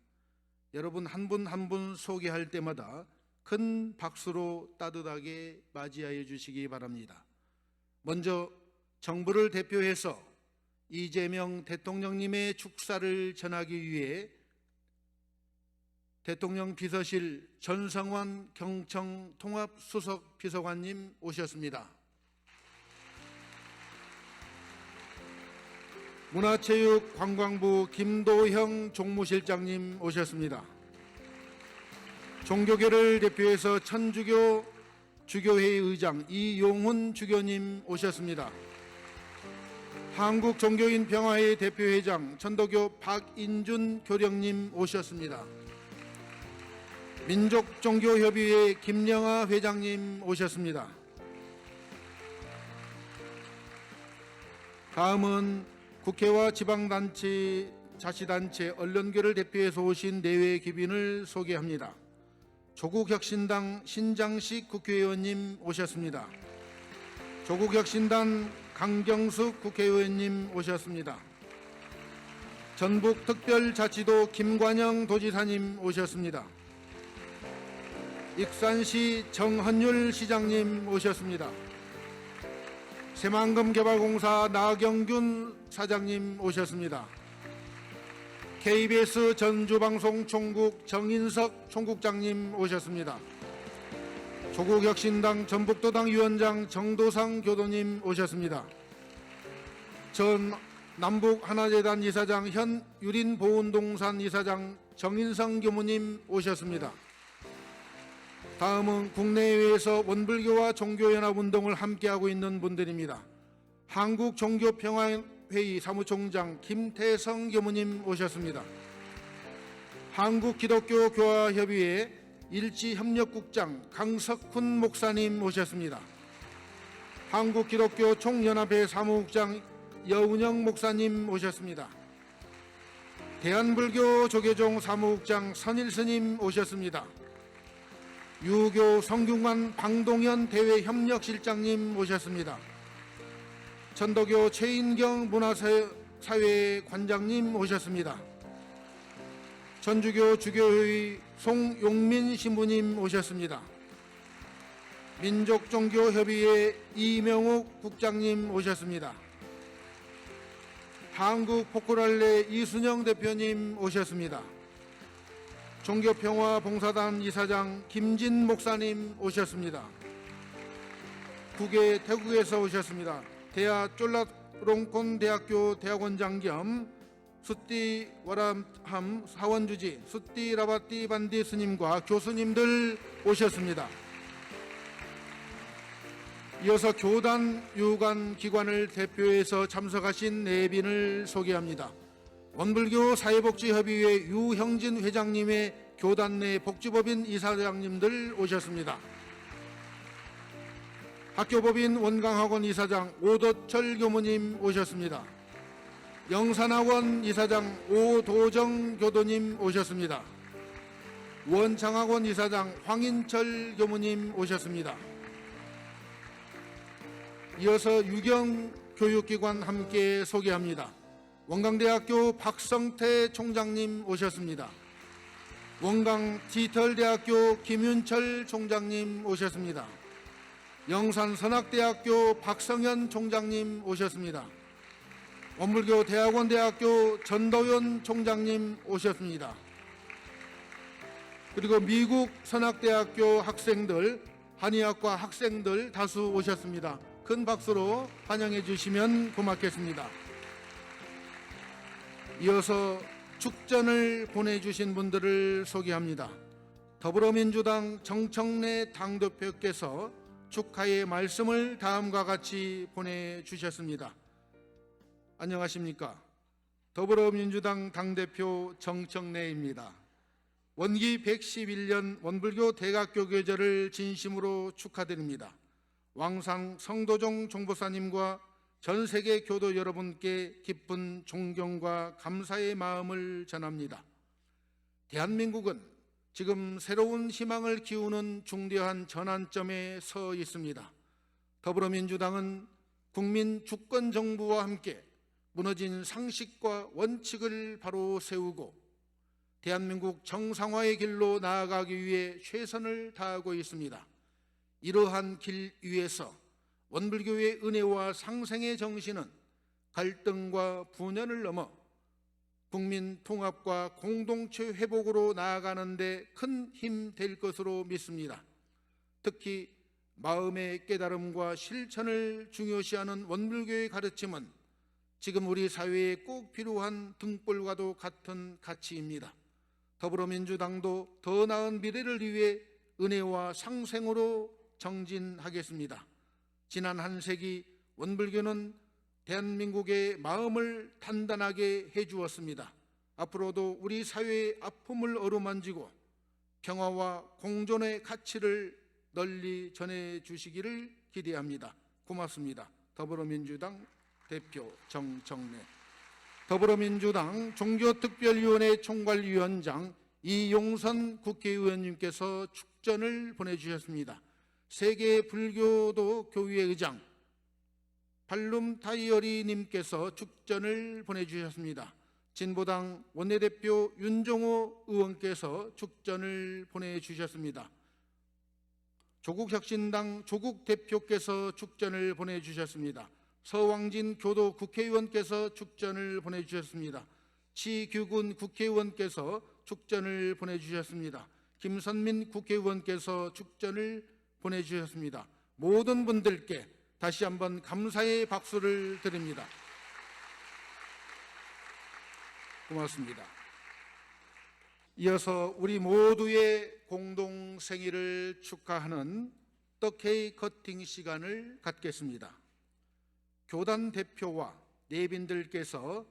여러분 한 분 한 분 소개할 때마다 큰 박수로 따뜻하게 맞이하여 주시기 바랍니다. 먼저 정부를 대표해서 이재명 대통령님의 축사를 전하기 위해 대통령 비서실 전성환 경청 통합수석 비서관님 오셨습니다. 문화체육관광부 김도형 종무실장님 오셨습니다. 종교계를 대표해서 천주교 주교회의 의장 이용훈 주교님 오셨습니다. 한국종교인평화회 대표회장 천도교 박인준 교령님 오셨습니다. 민족종교협의회 김영하 회장님 오셨습니다. 다음은 국회와 지방단체, 자치단체, 언론계를 대표해서 오신 내외 귀빈을 소개합니다. 조국혁신당 신장식 국회의원님 오셨습니다. 조국혁신당 강경숙 국회의원님 오셨습니다. 전북특별자치도 김관영 도지사님 오셨습니다. 익산시 정헌율 시장님 오셨습니다. 새만금개발공사 나경균 사장님 오셨습니다. KBS 전주방송 총국 정인석 총국장님 오셨습니다. 조국혁신당 전북도당 위원장 정도상 교도님 오셨습니다. 전 남북하나재단 이사장 현 유린보훈동산 이사장 정인성 교무님 오셨습니다. 다음은 국내외에서 원불교와 종교연합운동을 함께하고 있는 분들입니다. 한국종교평화회의 사무총장 김태성 교무님 오셨습니다. 한국기독교교화협의회 일지협력국장 강석훈 목사님 오셨습니다. 한국기독교 총연합회 사무국장 여운영 목사님 오셨습니다. 대한불교 조계종 사무국장 선일스님 오셨습니다. 유교 성균관 방동현 대외협력실장님 오셨습니다. 천도교 최인경 문화사회 관장님 오셨습니다. 천주교 주교회의 송용민 신부님 오셨습니다. 민족종교협의회 이명욱 국장님 오셨습니다. 한국포크랄레 이순영 대표님 오셨습니다. 종교평화봉사단 이사장 김진 목사님 오셨습니다. 국외 태국에서 오셨습니다. 대하 쫄라롱콘 대학교 대학원장 겸 수띠 와람함 사원주지 수띠 라바띠 반디 스님과 교수님들 오셨습니다. 이어서 교단 유관 기관을 대표해서 참석하신 내빈을 소개합니다. 원불교 사회복지협의회 유형진 회장님의 교단 내 복지법인 이사장님들 오셨습니다. 학교법인 원강학원 이사장 오도철 교무님 오셨습니다. 영산학원 이사장 오도정 교도님 오셨습니다. 원창학원 이사장 황인철 교무님 오셨습니다. 이어서 유경교육기관 함께 소개합니다. 원광대학교 박성태 총장님 오셨습니다. 원광 디지털대학교 김윤철 총장님 오셨습니다. 영산선학대학교 박성현 총장님 오셨습니다. 원불교 대학원대학교 전도연 총장님 오셨습니다. 그리고 미국 선학대학교 학생들, 한의학과 학생들 다수 오셨습니다. 큰 박수로 환영해 주시면 고맙겠습니다. 이어서 축전을 보내주신 분들을 소개합니다. 더불어민주당 정청래 당대표께서 축하의 말씀을 다음과 같이 보내주셨습니다. 안녕하십니까? 더불어민주당 당대표 정청래입니다. 원기 111년 원불교 대각교계절을 진심으로 축하드립니다. 왕상 성도종 종보사님과 전 세계 교도 여러분께 기쁜 존경과 감사의 마음을 전합니다. 대한민국은 지금 새로운 희망을 기우는 중대한 전환점에 서 있습니다. 더불어민주당은 국민 주권 정부와 함께 무너진 상식과 원칙을 바로 세우고 대한민국 정상화의 길로 나아가기 위해 최선을 다하고 있습니다. 이러한 길 위에서 원불교의 은혜와 상생의 정신은 갈등과 분열을 넘어 국민 통합과 공동체 회복으로 나아가는 데 큰 힘 될 것으로 믿습니다. 특히 마음의 깨달음과 실천을 중요시하는 원불교의 가르침은 지금 우리 사회에 꼭 필요한 등불과도 같은 가치입니다. 더불어민주당도 더 나은 미래를 위해 은혜와 상생으로 정진하겠습니다. 지난 한 세기 원불교는 대한민국의 마음을 단단하게 해주었습니다. 앞으로도 우리 사회의 아픔을 어루만지고 평화와 공존의 가치를 널리 전해주시기를 기대합니다. 고맙습니다. 더불어민주당 대표 정청래, 더불어민주당 종교특별위원회 총괄위원장 이용선 국회의원님께서 축전을 보내주셨습니다. 세계불교도 교위의 의장 발룸타이어리님께서 축전을 보내주셨습니다. 진보당 원내대표 윤종호 의원께서 축전을 보내주셨습니다. 조국혁신당 조국 대표께서 축전을 보내주셨습니다. 서왕진 교도 국회의원께서 축전을 보내주셨습니다. 치규근 국회의원께서 축전을 보내주셨습니다. 김선민 국회의원께서 축전을 보내주셨습니다. 모든 분들께 다시 한번 감사의 박수를 드립니다. 고맙습니다. 이어서 우리 모두의 공동 생일을 축하하는 떡케이크 커팅 시간을 갖겠습니다. 교단 대표와 내빈들께서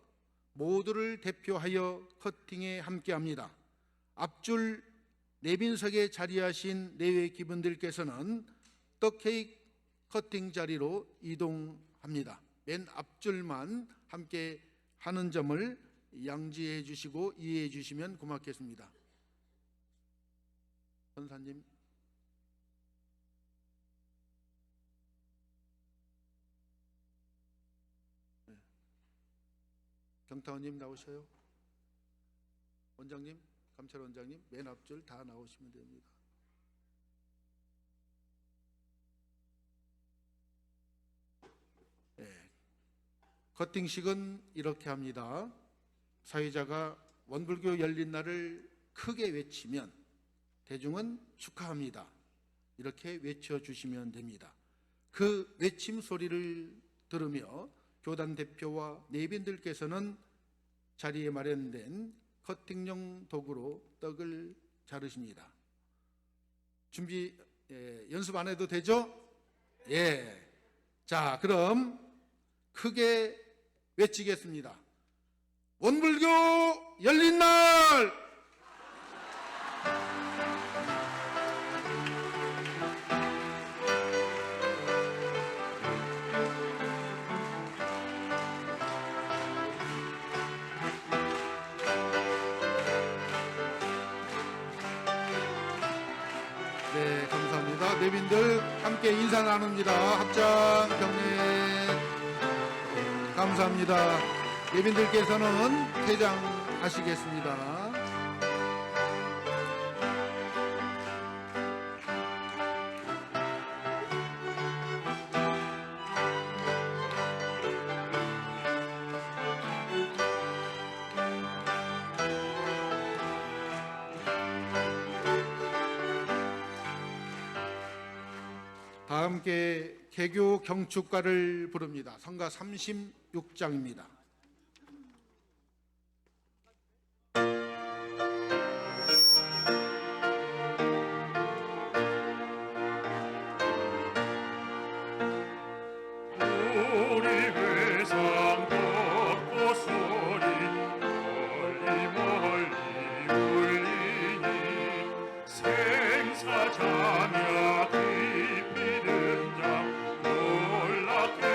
모두를 대표하여 커팅에 함께합니다. 앞줄 내빈석에 자리하신 내외 기분들께서는 떡케이크 커팅 자리로 이동합니다. 맨 앞줄만 함께 하는 점을 양지해 주시고 이해해 주시면 고맙겠습니다. 권사님. 경타원님 나오셔요. 원장님, 감찰 원장님 맨 앞줄 다 나오시면 됩니다. 네. 커팅식은 이렇게 합니다. 사회자가 원불교 열린 날을 크게 외치면 대중은 축하합니다. 이렇게 외쳐주시면 됩니다. 그 외침 소리를 들으며 교단 대표와 내빈들께서는 자리에 마련된 커팅용 도구로 떡을 자르십니다. 준비 연습 안 해도 되죠? 예. 자, 그럼 크게 외치겠습니다. 원불교 열린 날! 네, 감사합니다. 내빈들 함께 인사 나눕니다. 합장 경례. 감사합니다. 내빈들께서는 퇴장하시겠습니다. 다 함께 개교 경축가를 부릅니다. 성가 36장입니다. 우리 회상 걷고 소리 멀리 멀리 울리니 생사자녀 깊이 등장 놀랍게도다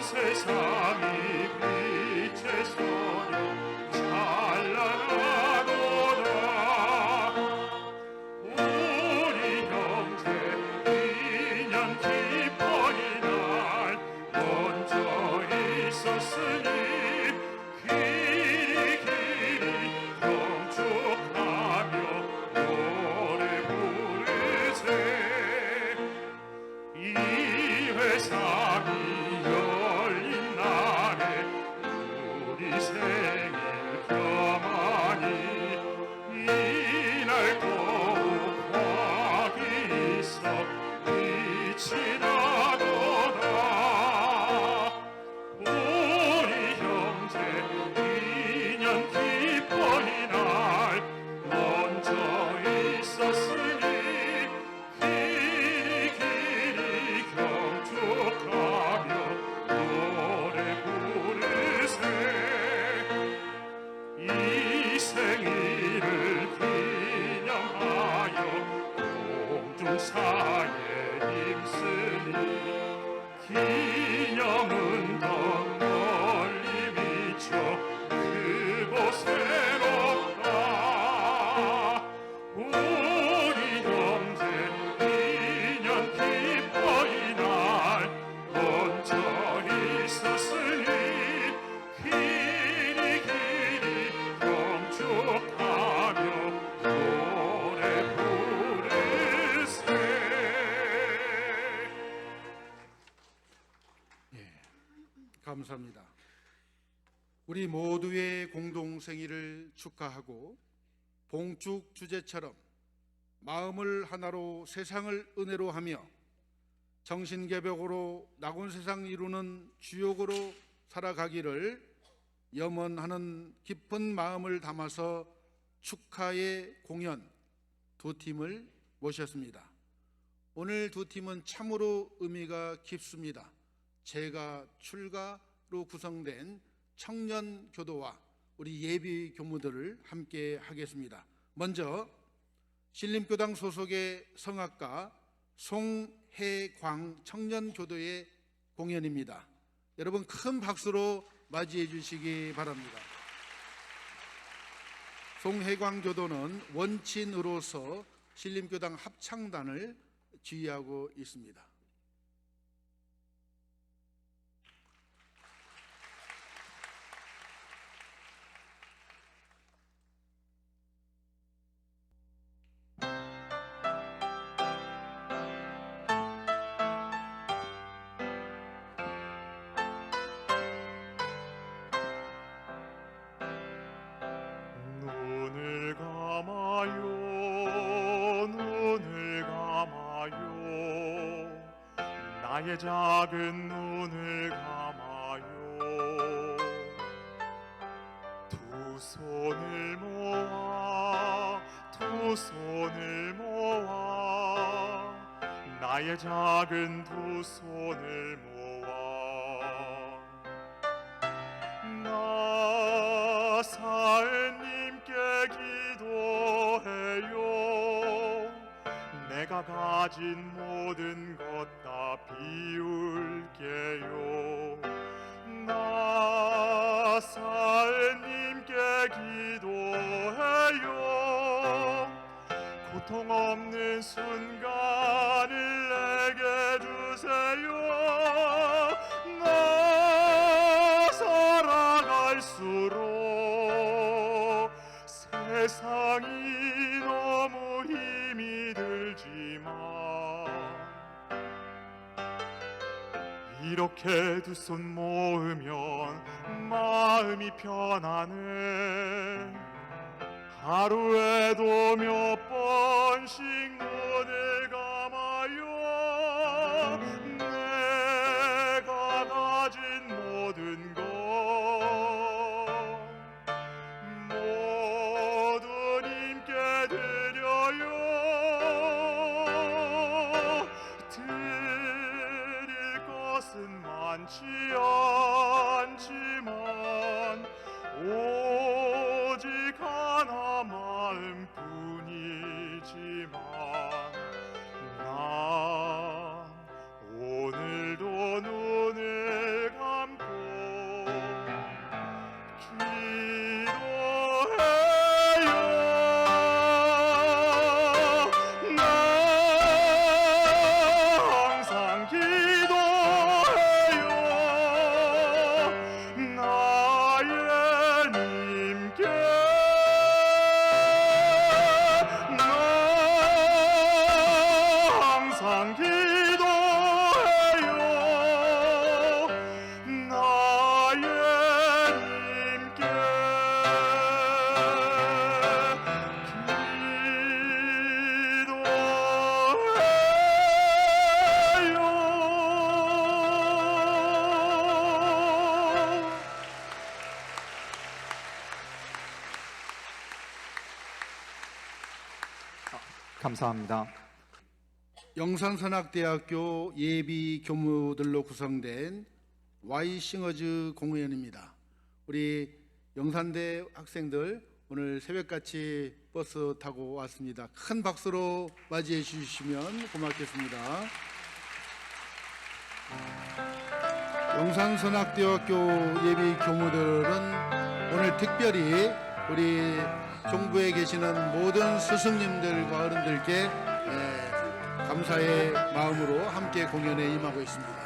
온 세상이 빛에 서려 찬란하도다. 우리 형제 인연 기뻐이 날 먼저 있었으니 길이 길이 경축하며 노래 부르세. 이 회상이 열린 날에 우리 생일 겸하니 이날 더욱 확이 있어 빛이 나도다. 우리 형제 인연 기뻐이 날 먼저 있었으니 길이 길이 경축하며 노래 부르세. 이 생일을 기념하여 공중사에 힘쓰니 기념은 더 멀리 미쳐 크고 새롭다. 우리 형제 인연 기뻐이 날 먼저 있었으니 길이 길이 경축하며 노래 부르세. 감사합니다. 우리 모두의 공동 생일을 축하하고 봉축 주제처럼 마음을 하나로 세상을 은혜로 하며 정신개벽으로 낙원 세상 이루는 주역으로 살아가기를 염원하는 깊은 마음을 담아서 축하의 공연 두 팀을 모셨습니다. 오늘 두 팀은 참으로 의미가 깊습니다. 재가 출가로 구성된 청년교도와 우리 예비 교무들을 함께 하겠습니다. 먼저 신림교당 소속의 성악가 송혜광 청년교도의 공연입니다. 여러분 큰 박수로 맞이해 주시기 바랍니다. 송혜광 교도는 원친으로서 신림교당 합창단을 지휘하고 있습니다. 눈을 감아요, 눈을 감아요. 나의 작은 눈을 감아요. 두 손을 모아, 두 손을 모아. 나의 작은 두 손을 모아. 나 사은님께 기도해요. 내가 가진 모든 것 다 비울게요. 나 사은님께 기도해요. 고통 없는 순간을 내게 주세요. 나 살아갈수록 세상이 너무 힘이 들지만 이렇게 두 손 모으면 마음이 편하네. 하루에도 몇 번씩 눈을 감아요. 내가 가진 모든 것 모두 님께 드려요. 드릴 것은 많지 않지만 오직 하나 마음뿐이지만 난 오늘도 눈을 감아 감사합니다. 영산선악대학교 예비 교무들로 구성된 Y싱어즈 공연입니다. 우리 영산대 학생들 오늘 새벽같이 버스 타고 왔습니다. 큰 박수로 맞이해 주시면 고맙겠습니다. 영산선악대학교 예비 교무들은 오늘 특별히 우리 종부에 계시는 모든 스승님들과 어른들께 감사의 마음으로 함께 공연에 임하고 있습니다.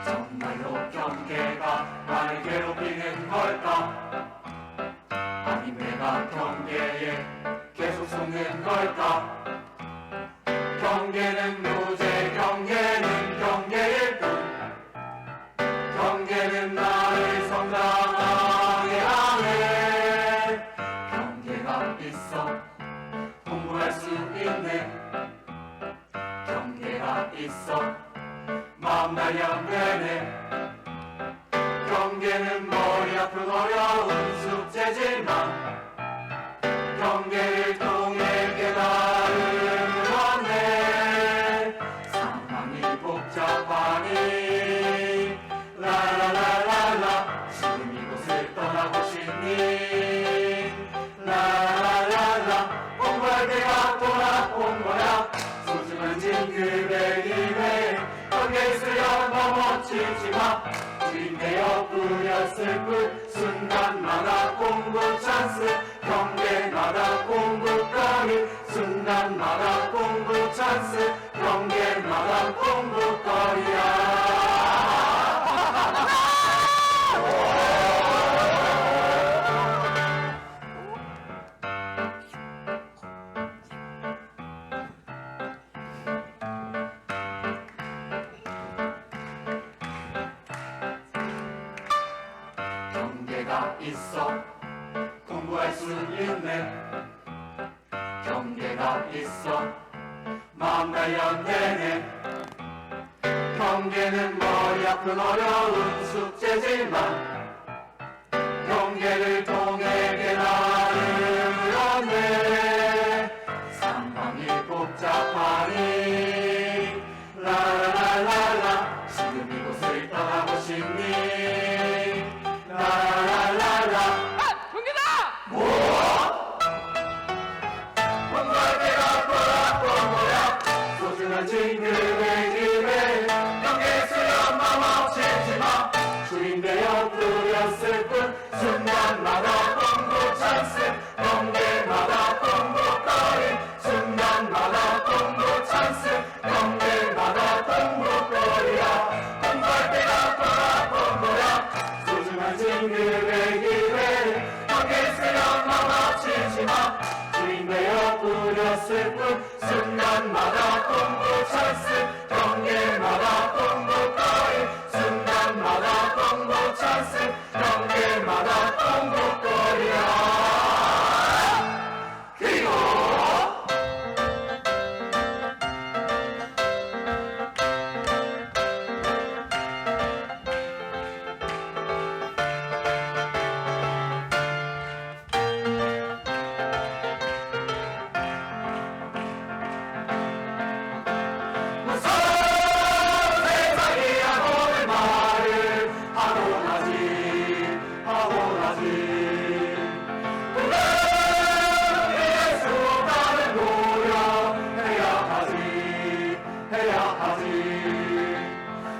정말로 경계가 나를 괴롭히는 걸까? 아님 내가 경계에 계속 속는 걸까? 경계는 무죄, 경계는 경계일 뿐. 경계는 나를 성장하게 하네. 경계가 있어 공부할 수 있네. 경계가 있어 마음 단련되네. 경계는 머리 아픈 어려운 숙제지만 경계를 통해 깨달음을 얻네. 상황이 복잡하니 라라라라라 지금 이곳을 떠나고 싶니? 라라라라 공부할 때가 돌아온 거야. 소중한 진급의 기회 경계 있으려 넘어지지마. 주인 되어 부렸을 뿐 순간마다 공부 찬스. 경계마다 공부거리 순간마다 공부 찬스. 경계마다 공부거리야. 경계가 있어 공부할 수 있네. 경계가 있어 마음 단련되네. 경계는 머리 아픈 어려운 숙제지만 경계를 통해 깨달음을 얻네. 상황이 복잡하니 라라라라라 지금 이곳을 떠나고 싶니? 라라라라 경계다! 뭐? 공부할 때가 돌아온 거야. 소중한 진급의 기회 경계 수련 마음 없이지마. 주인 되어 부렸을 뿐 순간마다 공부 찬스. 경계마다 공부거리 순간마다 공부 찬스. 경계마다 공부거리야. 공부할 때가 돌아온 거야. 소중한 진급의 기회 경계 수련 마음 없이지마. 주인 되어 부렸을 뿐 순간마다 공부 찬스. 경계마다 공부거리 순간마다 공부 찬스. 경계마다 공부거리야. 그리고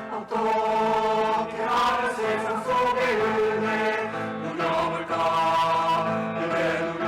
어떻게 하면 세상 속의 은혜 누려볼까? 은혜 누려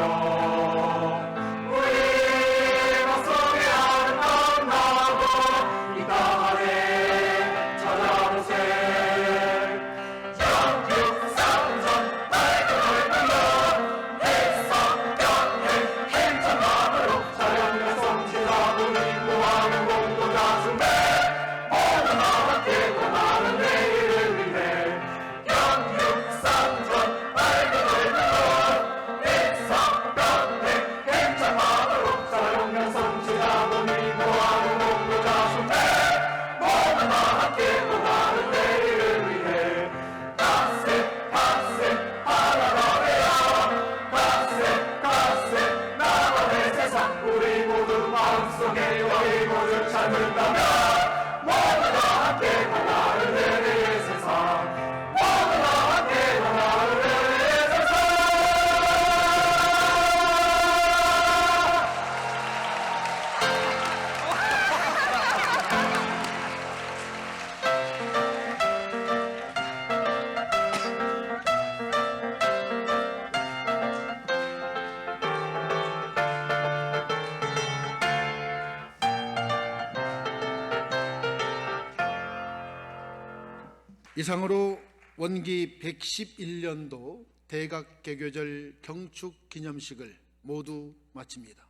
이상으로 원기 111년도 대각개교절 경축 기념식을 모두 마칩니다.